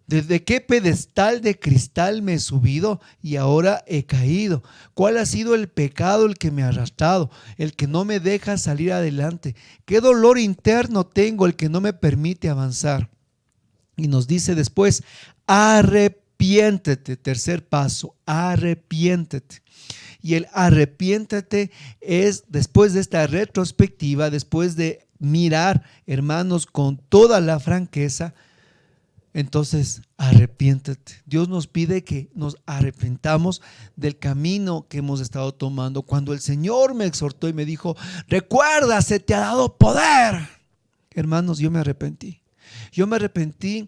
Speaker 1: ¿Desde qué pedestal de cristal me he subido y ahora he caído? ¿Cuál ha sido el pecado el que me ha arrastrado, el que no me deja salir adelante? ¿Qué dolor interno tengo el que no me permite avanzar? Y nos dice después, arrepiéntete. Tercer paso, arrepiéntete. Y el arrepiéntete es después de esta retrospectiva, después de mirar, hermanos, con toda la franqueza. Entonces, arrepiéntete. Dios nos pide que nos arrepentamos del camino que hemos estado tomando. Cuando el Señor me exhortó y me dijo, recuerda, se te ha dado poder. Hermanos, yo me arrepentí. Yo me arrepentí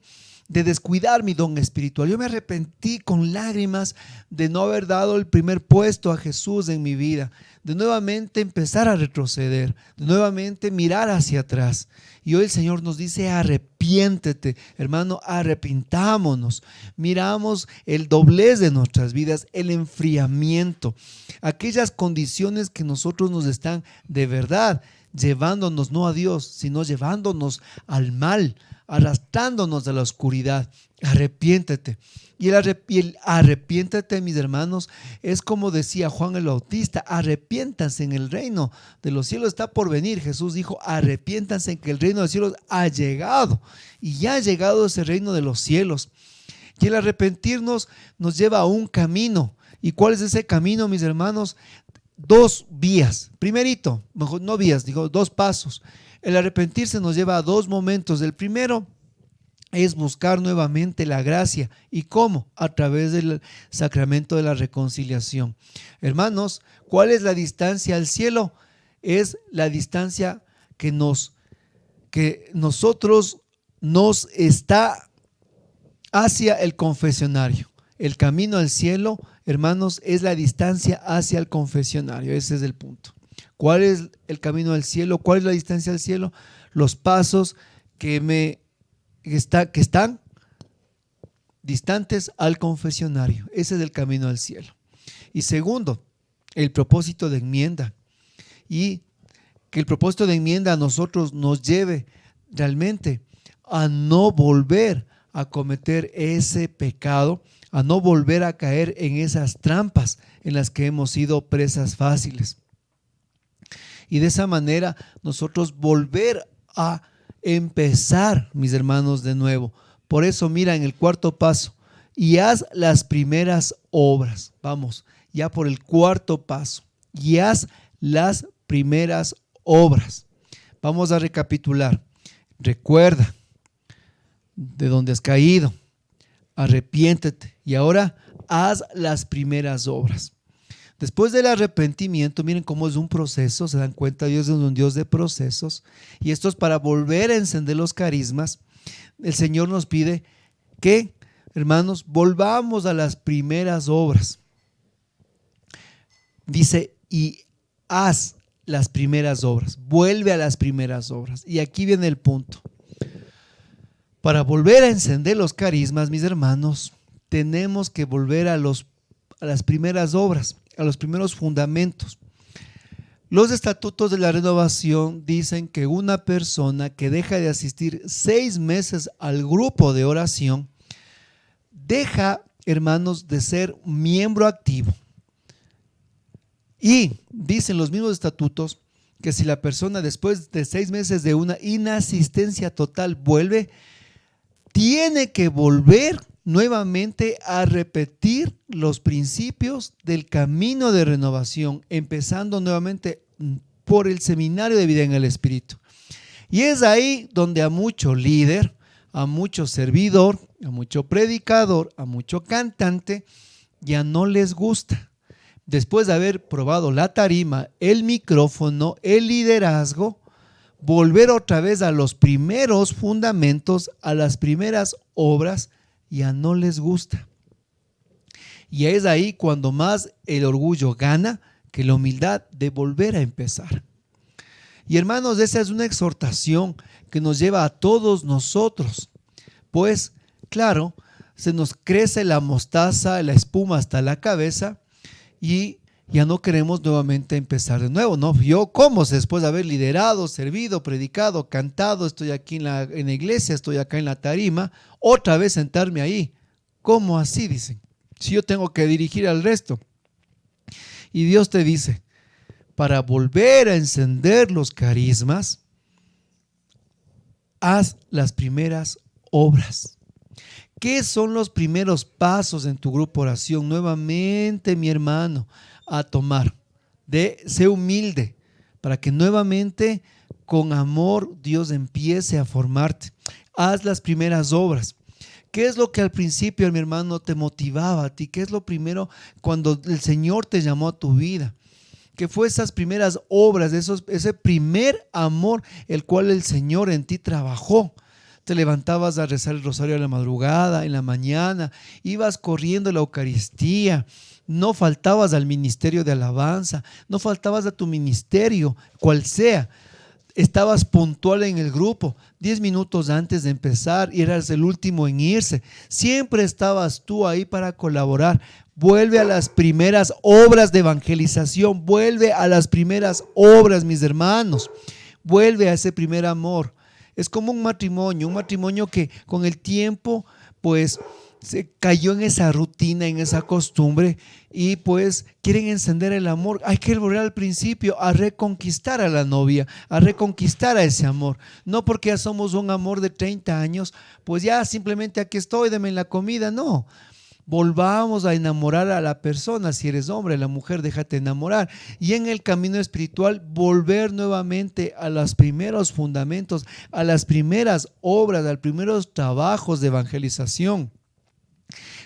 Speaker 1: de descuidar mi don espiritual. Yo me arrepentí con lágrimas de no haber dado el primer puesto a Jesús en mi vida, de nuevamente empezar a retroceder, de nuevamente mirar hacia atrás. Y hoy el Señor nos dice, arrepiéntete, hermano, arrepintámonos. Miramos el doblez de nuestras vidas, el enfriamiento, aquellas condiciones que nosotros nos están de verdad llevándonos no a Dios, sino llevándonos al mal, arrastrándonos de la oscuridad. Arrepiéntete. Y el arrepiéntete, mis hermanos, es como decía Juan el Bautista, arrepiéntanse, en el reino de los cielos está por venir. Jesús dijo, arrepiéntanse, que el reino de los cielos ha llegado. Y ya ha llegado ese reino de los cielos. Y el arrepentirnos nos lleva a un camino. ¿Y cuál es ese camino, mis hermanos? 2 vías. Primerito, mejor no vías, digo 2 pasos. El arrepentirse nos lleva a 2 momentos. El primero es buscar nuevamente la gracia. ¿Y cómo? A través del sacramento de la reconciliación. Hermanos, ¿cuál es la distancia al cielo? Es la distancia que nosotros nos está hacia el confesionario. El camino al cielo, hermanos, es la distancia hacia el confesionario. Ese es el punto. ¿Cuál es el camino al cielo? ¿Cuál es la distancia al cielo? Los pasos que están distantes al confesionario. Ese es el camino al cielo. Y segundo, el propósito de enmienda. Y que el propósito de enmienda a nosotros nos lleve realmente a no volver a cometer ese pecado, a no volver a caer en esas trampas en las que hemos sido presas fáciles. Y de esa manera nosotros volver a empezar, mis hermanos, de nuevo. Por eso mira en el 4.º paso, y haz las primeras obras. Vamos, ya por el 4.º paso, y haz las primeras obras. Vamos a recapitular. Recuerda de dónde has caído, arrepiéntete y ahora haz las primeras obras. Después del arrepentimiento, miren cómo es un proceso, se dan cuenta, Dios es un Dios de procesos, y esto es para volver a encender los carismas. El Señor nos pide que hermanos, volvamos a las primeras obras. Dice, y haz las primeras obras, vuelve a las primeras obras. Y aquí viene el punto. Para volver a encender los carismas, mis hermanos, tenemos que volver a las primeras obras, a los primeros fundamentos. Los estatutos de la renovación dicen que una persona que deja de asistir 6 meses al grupo de oración, deja, hermanos, de ser miembro activo. Y dicen los mismos estatutos que si la persona después de 6 meses de una inasistencia total vuelve, tiene que volver nuevamente a repetir los principios del camino de renovación, empezando nuevamente por el seminario de vida en el Espíritu. Y es ahí donde a mucho líder, a mucho servidor, a mucho predicador, a mucho cantante, ya no les gusta. Después de haber probado la tarima, el micrófono, el liderazgo, volver otra vez a los primeros fundamentos, a las primeras obras, ya no les gusta. Y es ahí cuando más el orgullo gana que la humildad de volver a empezar. Y hermanos, esa es una exhortación que nos lleva a todos nosotros, pues claro, se nos crece la mostaza, la espuma hasta la cabeza y ya no queremos nuevamente empezar de nuevo, ¿no? Yo, ¿cómo? Después de haber liderado, servido, predicado, cantado, estoy aquí en la iglesia, estoy acá en la tarima, otra vez sentarme ahí. ¿Cómo así? Dicen. Si yo tengo que dirigir al resto. Y Dios te dice, para volver a encender los carismas, haz las primeras obras. ¿Qué son los primeros pasos en tu grupo oración? Nuevamente, mi hermano, a tomar. Sé humilde para que nuevamente con amor Dios empiece a formarte. Haz las primeras obras. ¿Qué es lo que al principio, mi hermano, te motivaba a ti? ¿Qué es lo primero cuando el Señor te llamó a tu vida? ¿Qué fue esas primeras obras, ese primer amor el cual el Señor en ti trabajó? Te levantabas a rezar el rosario a la madrugada, en la mañana, ibas corriendo a la Eucaristía, no faltabas al ministerio de alabanza, no faltabas a tu ministerio, cual sea. Estabas puntual en el grupo, 10 minutos antes de empezar y eras el último en irse. Siempre estabas tú ahí para colaborar. Vuelve a las primeras obras de evangelización, vuelve a las primeras obras, mis hermanos. Vuelve a ese primer amor. Es como un matrimonio que con el tiempo pues se cayó en esa rutina, en esa costumbre y pues quieren encender el amor. Hay que volver al principio a reconquistar a la novia, a reconquistar a ese amor. No porque ya somos un amor de 30 años, pues ya simplemente aquí estoy, deme la comida, no. Volvamos a enamorar a la persona. Si eres hombre, la mujer, déjate enamorar. Y en el camino espiritual, volver nuevamente a los primeros fundamentos, a las primeras obras, a los primeros trabajos de evangelización.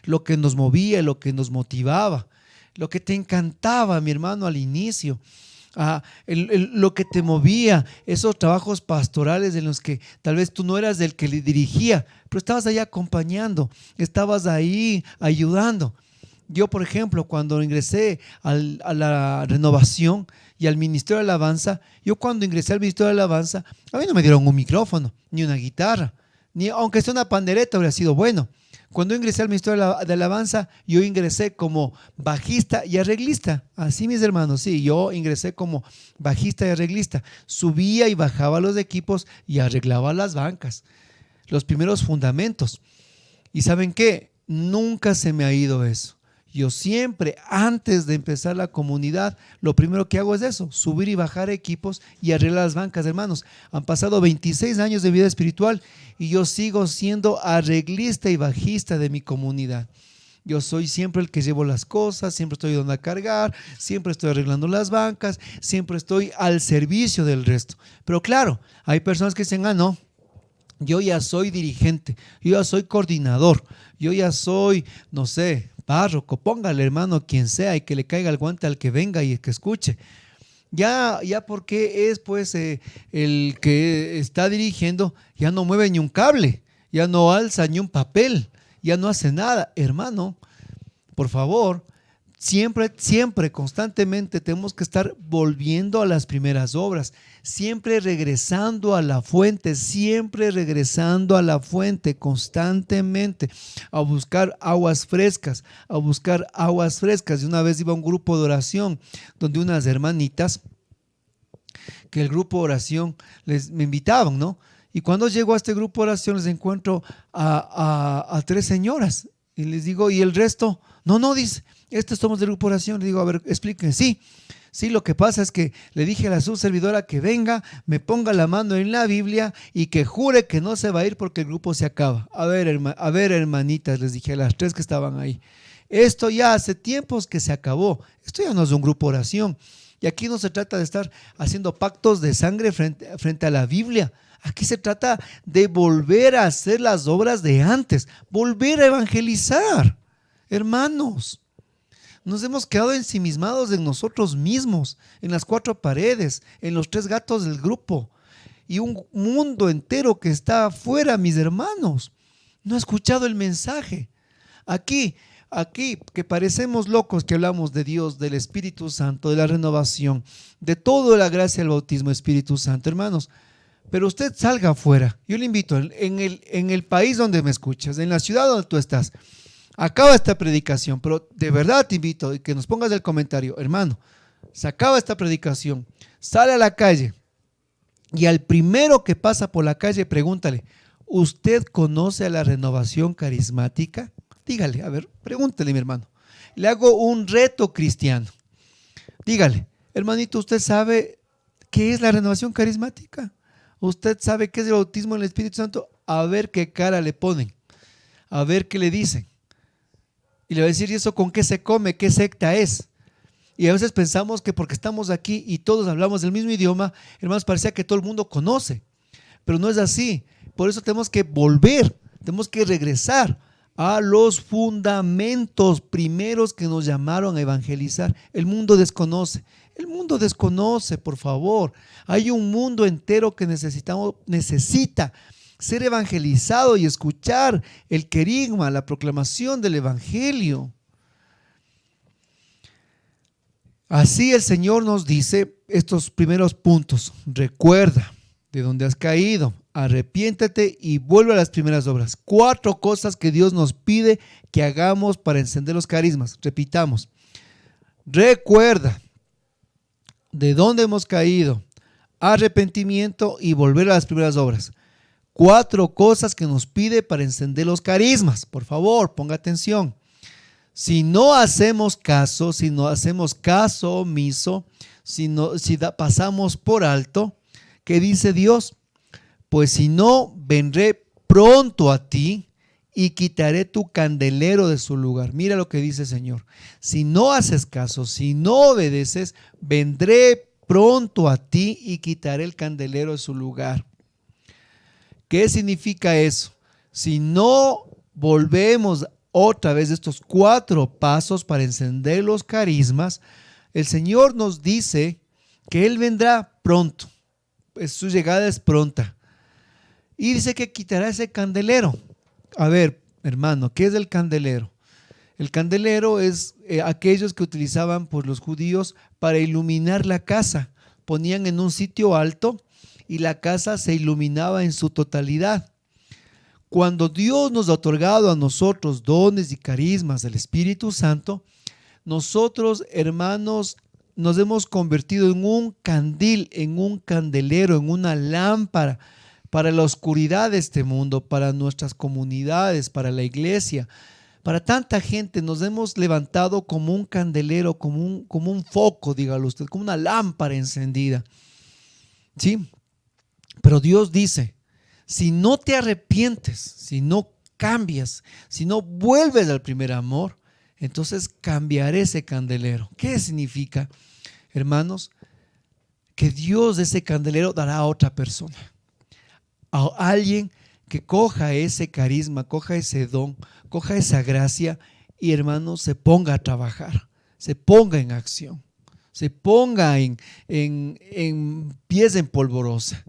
Speaker 1: Lo que nos movía, lo que nos motivaba, lo que te encantaba, mi hermano, al inicio. Lo que te movía, esos trabajos pastorales en los que tal vez tú no eras el que le dirigía, pero estabas ahí acompañando, estabas ahí ayudando. Yo, por ejemplo, cuando ingresé a la renovación y al Ministerio de Alabanza, yo cuando ingresé al Ministerio de Alabanza, a mí no me dieron un micrófono, ni una guitarra, ni aunque sea una pandereta hubiera sido bueno. Cuando ingresé al Ministerio de Alabanza, yo ingresé como bajista y arreglista. Así, mis hermanos, sí, yo ingresé como bajista y arreglista. Subía y bajaba los equipos y arreglaba las bancas. Los primeros fundamentos. ¿Y saben qué? Nunca se me ha ido eso. Yo siempre, antes de empezar la comunidad, lo primero que hago es eso, subir y bajar equipos y arreglar las bancas, hermanos. Han pasado 26 años de vida espiritual y yo sigo siendo arreglista y bajista de mi comunidad. Yo soy siempre el que llevo las cosas, siempre estoy ayudando a cargar, siempre estoy arreglando las bancas, siempre estoy al servicio del resto. Pero claro, hay personas que dicen, no, yo ya soy dirigente, yo ya soy coordinador, yo ya soy, no sé, párroco, póngale hermano quien sea y que le caiga el guante al que venga y el que escuche. Ya porque es pues el que está dirigiendo, ya no mueve ni un cable, ya no alza ni un papel, ya no hace nada. Hermano, por favor, siempre, constantemente tenemos que estar volviendo a las primeras obras, siempre regresando a la fuente, constantemente, a buscar aguas frescas, Y una vez iba a un grupo de oración donde unas hermanitas, que el grupo de oración me invitaban, ¿no? Y cuando llego a este grupo de oración les encuentro a 3 señoras y les digo, ¿y el resto? No, dice, somos del grupo de oración. Le digo, a ver, explíquenme. Sí, lo que pasa es que le dije a la subservidora que venga, me ponga la mano en la Biblia y que jure que no se va a ir porque el grupo se acaba. A ver, hermanitas, les dije a las 3 que estaban ahí. Esto ya hace tiempos que se acabó. Esto ya no es un grupo de oración. Y aquí no se trata de estar haciendo pactos de sangre frente a la Biblia. Aquí se trata de volver a hacer las obras de antes, volver a evangelizar. Hermanos, nos hemos quedado ensimismados en nosotros mismos, en las 4 paredes, en los 3 gatos del grupo y un mundo entero que está afuera, mis hermanos. No ha escuchado el mensaje. Aquí que parecemos locos que hablamos de Dios, del Espíritu Santo, de la renovación, de toda la gracia del bautismo Espíritu Santo, hermanos. Pero usted salga afuera. Yo le invito, en el país donde me escuchas, en la ciudad donde tú estás, acaba esta predicación, pero de verdad te invito a que nos pongas el comentario, hermano, se acaba esta predicación, sale a la calle y al primero que pasa por la calle pregúntale, ¿usted conoce a la renovación carismática? Dígale, a ver, pregúntele, mi hermano. Le hago un reto cristiano. Dígale, hermanito, ¿usted sabe qué es la renovación carismática? ¿Usted sabe qué es el bautismo en el Espíritu Santo? A ver qué cara le ponen, a ver qué le dicen. Y le va a decir, ¿y eso con qué se come? ¿Qué secta es? Y a veces pensamos que porque estamos aquí y todos hablamos del mismo idioma, hermanos, parecía que todo el mundo conoce. Pero no es así. Por eso tenemos que volver, tenemos que regresar a los fundamentos primeros que nos llamaron a evangelizar. El mundo desconoce, por favor. Hay un mundo entero que necesita ser evangelizado y escuchar el querigma, la proclamación del evangelio. Así el Señor nos dice estos primeros puntos. Recuerda de dónde has caído, arrepiéntate y vuelve a las primeras obras. 4 cosas que Dios nos pide que hagamos para encender los carismas. Repitamos. Recuerda de dónde hemos caído, arrepentimiento y volver a las primeras obras. 4 cosas que nos pide para encender los carismas. Por favor, ponga atención. Si no hacemos caso omiso, si pasamos por alto, ¿qué dice Dios? Pues si no, vendré pronto a ti y quitaré tu candelero de su lugar. Mira lo que dice el Señor. Si no haces caso, si no obedeces, vendré pronto a ti y quitaré el candelero de su lugar. ¿Qué significa eso? Si no volvemos otra vez estos 4 pasos para encender los carismas, el Señor nos dice que Él vendrá pronto. Su llegada es pronta. Y dice que quitará ese candelero. A ver, hermano, ¿qué es el candelero? El candelero es aquellos que utilizaban por los judíos para iluminar la casa. Ponían en un sitio alto y la casa se iluminaba en su totalidad. Cuando Dios nos ha otorgado a nosotros dones y carismas del Espíritu Santo, nosotros, hermanos, nos hemos convertido en un candil, en un candelero, en una lámpara para la oscuridad de este mundo, para nuestras comunidades, para la iglesia, para tanta gente. Nos hemos levantado como un candelero, como un foco, dígalo usted, como una lámpara encendida. ¿Sí? Pero Dios dice, si no te arrepientes, si no cambias, si no vuelves al primer amor, entonces cambiaré ese candelero. ¿Qué significa, hermanos? Que Dios de ese candelero dará a otra persona, a alguien que coja ese carisma, coja ese don, coja esa gracia y, hermanos, se ponga a trabajar, se ponga en acción, se ponga en pies en polvorosa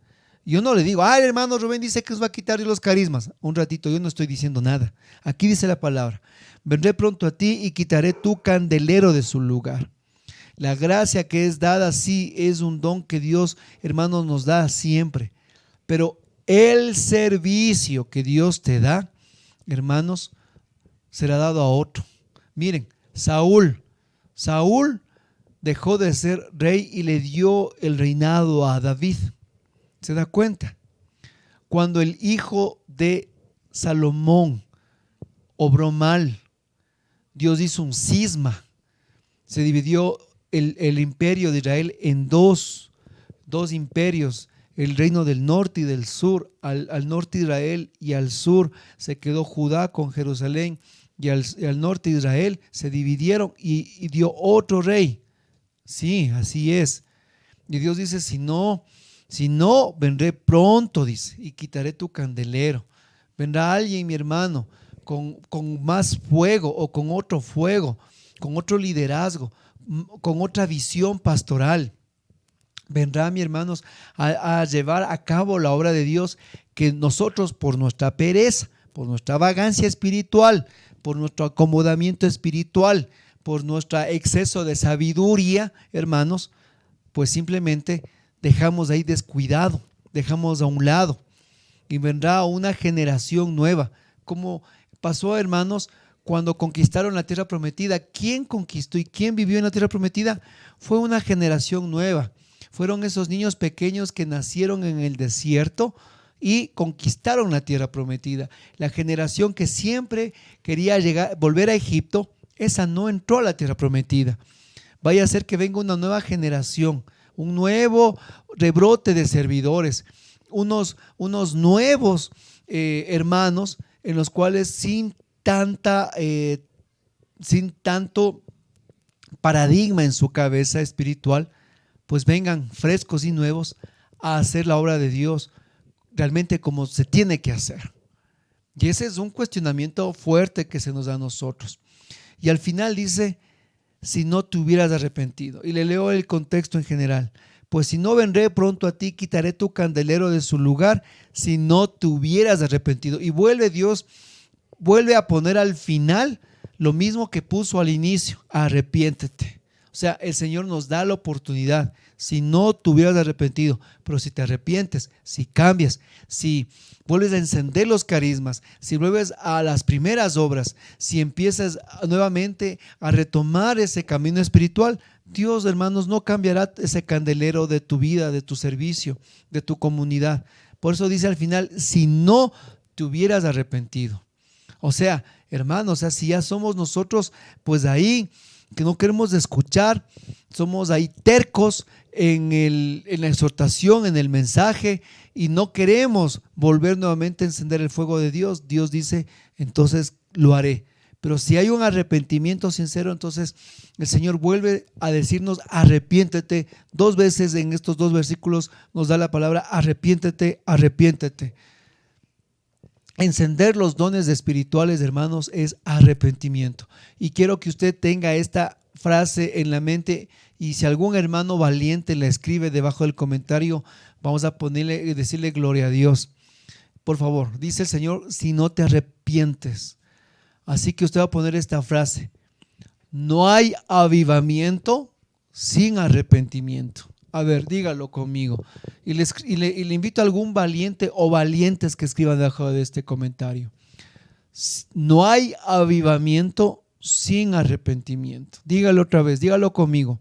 Speaker 1: Yo no le digo, ay, hermano Rubén dice que os va a quitar los carismas. Un ratito, yo no estoy diciendo nada. Aquí dice la palabra, vendré pronto a ti y quitaré tu candelero de su lugar. La gracia que es dada, sí, es un don que Dios, hermanos, nos da siempre. Pero el servicio que Dios te da, hermanos, será dado a otro. Miren, Saúl dejó de ser rey y le dio el reinado a David. ¿Se da cuenta? Cuando el hijo de Salomón obró mal, Dios hizo un cisma. Se dividió el imperio de Israel en dos imperios, el reino del norte y del sur. Al norte Israel y al sur se quedó Judá con Jerusalén, y al norte Israel se dividieron y dio otro rey. Sí, así es. Y Dios dice, si no, vendré pronto, dice, y quitaré tu candelero. Vendrá alguien, mi hermano, con más fuego o con otro fuego, con otro liderazgo, con otra visión pastoral. Vendrá, mi hermanos, a llevar a cabo la obra de Dios que nosotros, por nuestra pereza, por nuestra vagancia espiritual, por nuestro acomodamiento espiritual, por nuestro exceso de sabiduría, hermanos, pues simplemente dejamos ahí descuidado, dejamos a un lado. Y vendrá una generación nueva, como pasó, hermanos, cuando conquistaron la tierra prometida. ¿Quién conquistó y quién vivió en la tierra prometida? Fue una generación nueva. Fueron esos niños pequeños que nacieron en el desierto y conquistaron la tierra prometida. La generación que siempre quería volver a Egipto, esa no entró a la tierra prometida. Vaya a ser que venga una nueva generación, un nuevo rebrote de servidores, unos nuevos hermanos en los cuales sin tanto paradigma en su cabeza espiritual, pues vengan frescos y nuevos a hacer la obra de Dios realmente como se tiene que hacer. Y ese es un cuestionamiento fuerte que se nos da a nosotros. Y al final dice, si no te hubieras arrepentido. Y le leo el contexto en general. Pues si no vendré pronto a ti, quitaré tu candelero de su lugar, si no te hubieras arrepentido. Y Dios vuelve a poner al final lo mismo que puso al inicio, arrepiéntete. O sea, el Señor nos da la oportunidad, si no te hubieras arrepentido, pero si te arrepientes, si cambias, si vuelves a encender los carismas, si vuelves a las primeras obras, si empiezas nuevamente a retomar ese camino espiritual, Dios, hermanos, no cambiará ese candelero de tu vida, de tu servicio, de tu comunidad. Por eso dice al final, si no te hubieras arrepentido. O sea, hermanos, si ya somos nosotros, pues ahí que no queremos escuchar, somos ahí tercos en la exhortación, en el mensaje, y no queremos volver nuevamente a encender el fuego de Dios. Dios dice, entonces lo haré. Pero si hay un arrepentimiento sincero, entonces el Señor vuelve a decirnos, arrepiéntete. 2 veces en estos 2 versículos nos da la palabra, arrepiéntete, arrepiéntete. Encender los dones espirituales, hermanos, es arrepentimiento. Y quiero que usted tenga esta frase en la mente, y si algún hermano valiente la escribe debajo del comentario, vamos a decirle gloria a Dios. Por favor, dice el Señor, si no te arrepientes. Así que usted va a poner esta frase: no hay avivamiento sin arrepentimiento. A ver, dígalo conmigo. Y le invito a algún valiente o valientes que escriban debajo de este comentario. No hay avivamiento sin arrepentimiento. Dígalo otra vez, dígalo conmigo.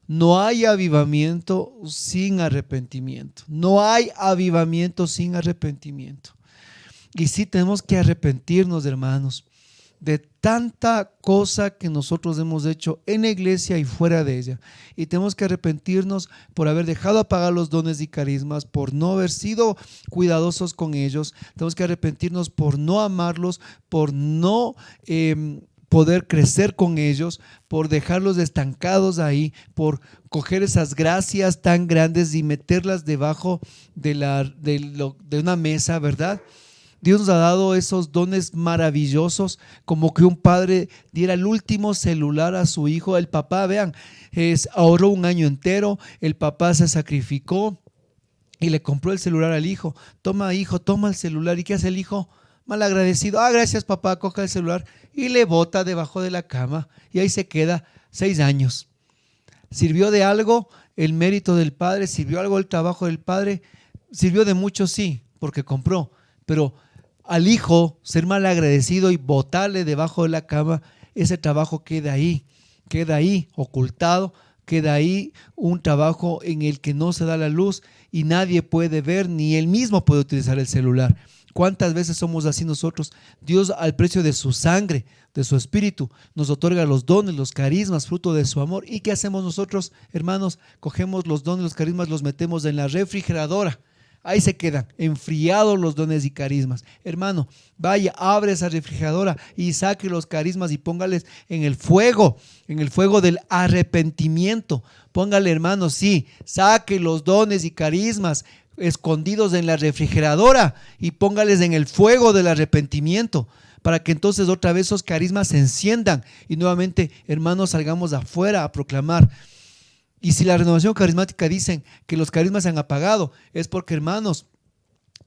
Speaker 1: No hay avivamiento sin arrepentimiento. No hay avivamiento sin arrepentimiento. Y sí tenemos que arrepentirnos, hermanos, de tanta cosa que nosotros hemos hecho en la iglesia y fuera de ella. Y tenemos que arrepentirnos por haber dejado apagar los dones y carismas, por no haber sido cuidadosos con ellos. Tenemos que arrepentirnos por no amarlos, por no poder crecer con ellos, por dejarlos estancados ahí, por coger esas gracias tan grandes y meterlas debajo de una mesa, ¿verdad? Dios nos ha dado esos dones maravillosos, como que un padre diera el último celular a su hijo. El papá, vean, ahorró un año entero, el papá se sacrificó, y le compró el celular al hijo. Toma, hijo, toma el celular. ¿Y qué hace el hijo? Malagradecido. Gracias, papá, coja el celular. Y le bota debajo de la cama. Y ahí se queda 6 años. ¿Sirvió de algo el mérito del padre? ¿Sirvió algo el trabajo del padre? Sirvió de mucho, sí, porque compró. Pero al hijo ser malagradecido y botarle debajo de la cama, ese trabajo queda ahí ocultado, queda ahí un trabajo en el que no se da la luz y nadie puede ver, ni él mismo puede utilizar el celular. ¿Cuántas veces somos así nosotros? Dios, al precio de su sangre, de su espíritu, nos otorga los dones, los carismas, fruto de su amor. ¿Y qué hacemos nosotros, hermanos? Cogemos los dones, los carismas, los metemos en la refrigeradora. Ahí se quedan enfriados los dones y carismas. Hermano, vaya, abre esa refrigeradora y saque los carismas y póngales en el fuego del arrepentimiento. Póngale, hermano, sí, saque los dones y carismas escondidos en la refrigeradora y póngales en el fuego del arrepentimiento, para que entonces otra vez esos carismas se enciendan y nuevamente, hermanos, salgamos afuera a proclamar. Y si la renovación carismática dicen que los carismas se han apagado, es porque, hermanos,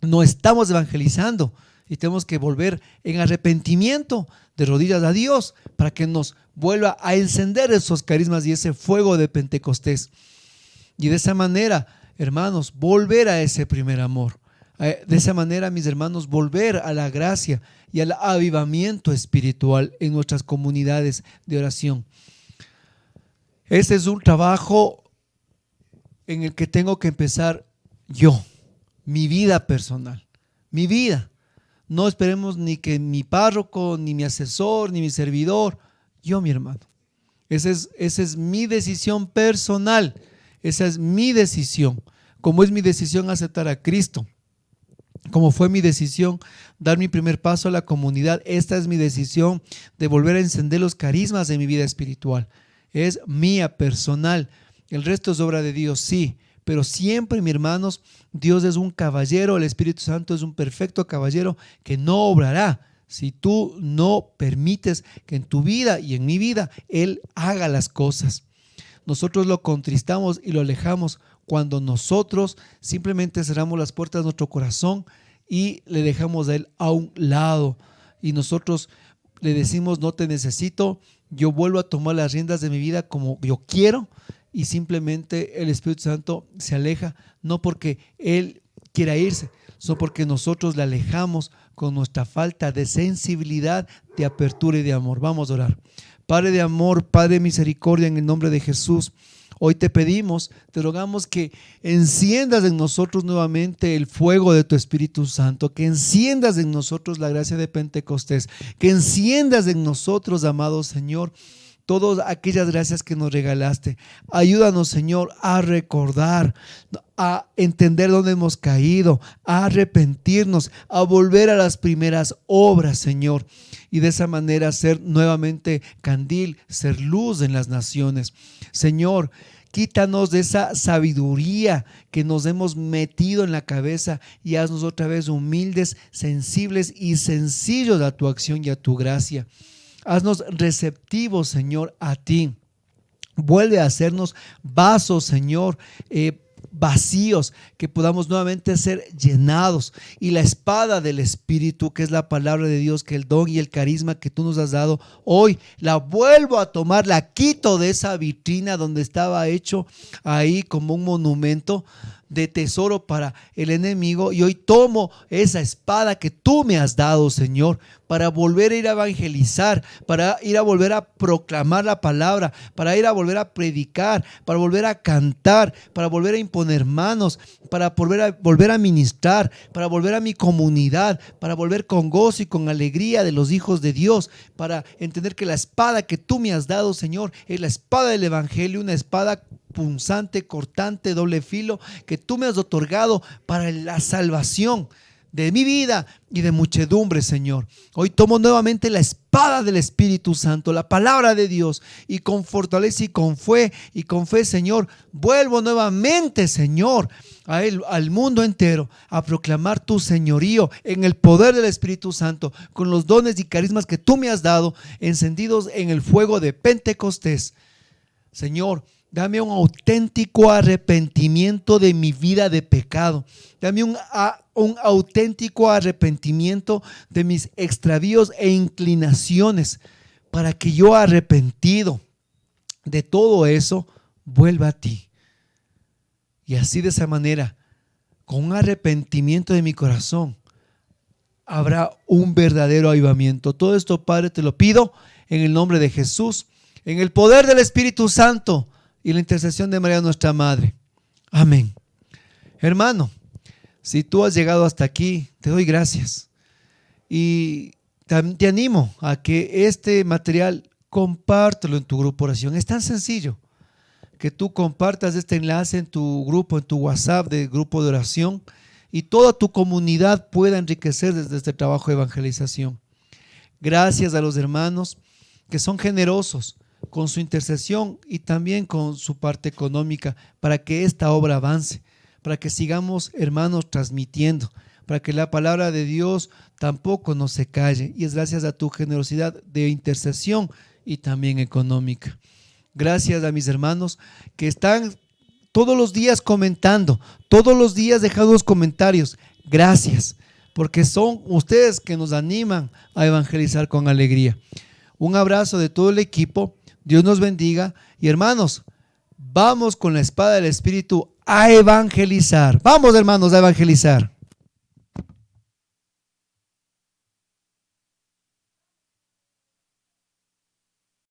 Speaker 1: no estamos evangelizando y tenemos que volver en arrepentimiento de rodillas a Dios para que nos vuelva a encender esos carismas y ese fuego de Pentecostés. Y de esa manera, hermanos, volver a ese primer amor. De esa manera, mis hermanos, volver a la gracia y al avivamiento espiritual en nuestras comunidades de oración. Este es un trabajo en el que tengo que empezar yo, mi vida personal, mi vida. No esperemos ni que mi párroco, ni mi asesor, ni mi servidor, yo, mi hermano. Esa es mi decisión personal, esa es mi decisión. Como es mi decisión aceptar a Cristo, como fue mi decisión dar mi primer paso a la comunidad, esta es mi decisión de volver a encender los carismas de mi vida espiritual. Es mía, personal. El resto es obra de Dios, sí, pero siempre, mis hermanos, Dios es un caballero, el Espíritu Santo es un perfecto caballero que no obrará si tú no permites que en tu vida y en mi vida Él haga las cosas. Nosotros lo contristamos y lo alejamos cuando nosotros simplemente cerramos las puertas de nuestro corazón y le dejamos a Él a un lado. Y nosotros le decimos, no te necesito, yo vuelvo a tomar las riendas de mi vida como yo quiero, y simplemente el Espíritu Santo se aleja, no porque Él quiera irse, sino porque nosotros le alejamos con nuestra falta de sensibilidad, de apertura y de amor. Vamos a orar. Padre de amor, Padre de misericordia, en el nombre de Jesús, hoy te pedimos, te rogamos que enciendas en nosotros nuevamente el fuego de tu Espíritu Santo, que enciendas en nosotros la gracia de Pentecostés, que enciendas en nosotros, amado Señor, todas aquellas gracias que nos regalaste. Ayúdanos, Señor, a recordar, a entender dónde hemos caído, a arrepentirnos, a volver a las primeras obras, Señor, y de esa manera ser nuevamente candil, ser luz en las naciones. Señor, quítanos de esa sabiduría que nos hemos metido en la cabeza y haznos otra vez humildes, sensibles y sencillos a tu acción y a tu gracia. Haznos receptivos, Señor, a ti. Vuelve a hacernos vasos, Señor, vacíos, que podamos nuevamente ser llenados. Y la espada del Espíritu, que es la palabra de Dios, que el don y el carisma que tú nos has dado, hoy la vuelvo a tomar, la quito de esa vitrina donde estaba hecho ahí como un monumento de tesoro para el enemigo, y hoy tomo esa espada que tú me has dado, Señor, para volver a ir a evangelizar, para ir a volver a proclamar la palabra, para ir a volver a predicar, para volver a cantar, para volver a imponer manos, para volver a ministrar, para volver a mi comunidad, para volver con gozo y con alegría de los hijos de Dios, para entender que la espada que tú me has dado, Señor, es la espada del evangelio, una espada punzante, cortante, doble filo, que tú me has otorgado para la salvación de mi vida y de muchedumbre, Señor. Hoy tomo nuevamente la espada del Espíritu Santo, la palabra de Dios, y con fortaleza y con fe, Señor, vuelvo nuevamente, Señor, al mundo entero a proclamar tu señorío en el poder del Espíritu Santo, con los dones y carismas que tú me has dado, encendidos en el fuego de Pentecostés. Señor, Dame un auténtico arrepentimiento de mi vida de pecado. Dame un auténtico arrepentimiento de mis extravíos e inclinaciones, para que yo, arrepentido de todo eso, vuelva a ti. Y así, de esa manera, con un arrepentimiento de mi corazón, habrá un verdadero avivamiento. Todo esto, Padre, te lo pido en el nombre de Jesús, en el poder del Espíritu Santo y la intercesión de María nuestra Madre. Amén. Hermano, si tú has llegado hasta aquí, te doy gracias. Y te animo a que este material compártelo en tu grupo de oración. Es tan sencillo que tú compartas este enlace en tu grupo, en tu WhatsApp de grupo de oración, y toda tu comunidad pueda enriquecer desde este trabajo de evangelización. Gracias a los hermanos que son generosos con su intercesión y también con su parte económica para que esta obra avance, para que sigamos, hermanos, transmitiendo, para que la palabra de Dios tampoco nos se calle. Y es gracias a tu generosidad de intercesión y también económica. Gracias a mis hermanos que están todos los días comentando, todos los días dejando los comentarios. Gracias, porque son ustedes que nos animan a evangelizar con alegría. Un abrazo de todo el equipo. Dios nos bendiga. Y hermanos, vamos con la espada del Espíritu a evangelizar. Vamos, hermanos, a evangelizar.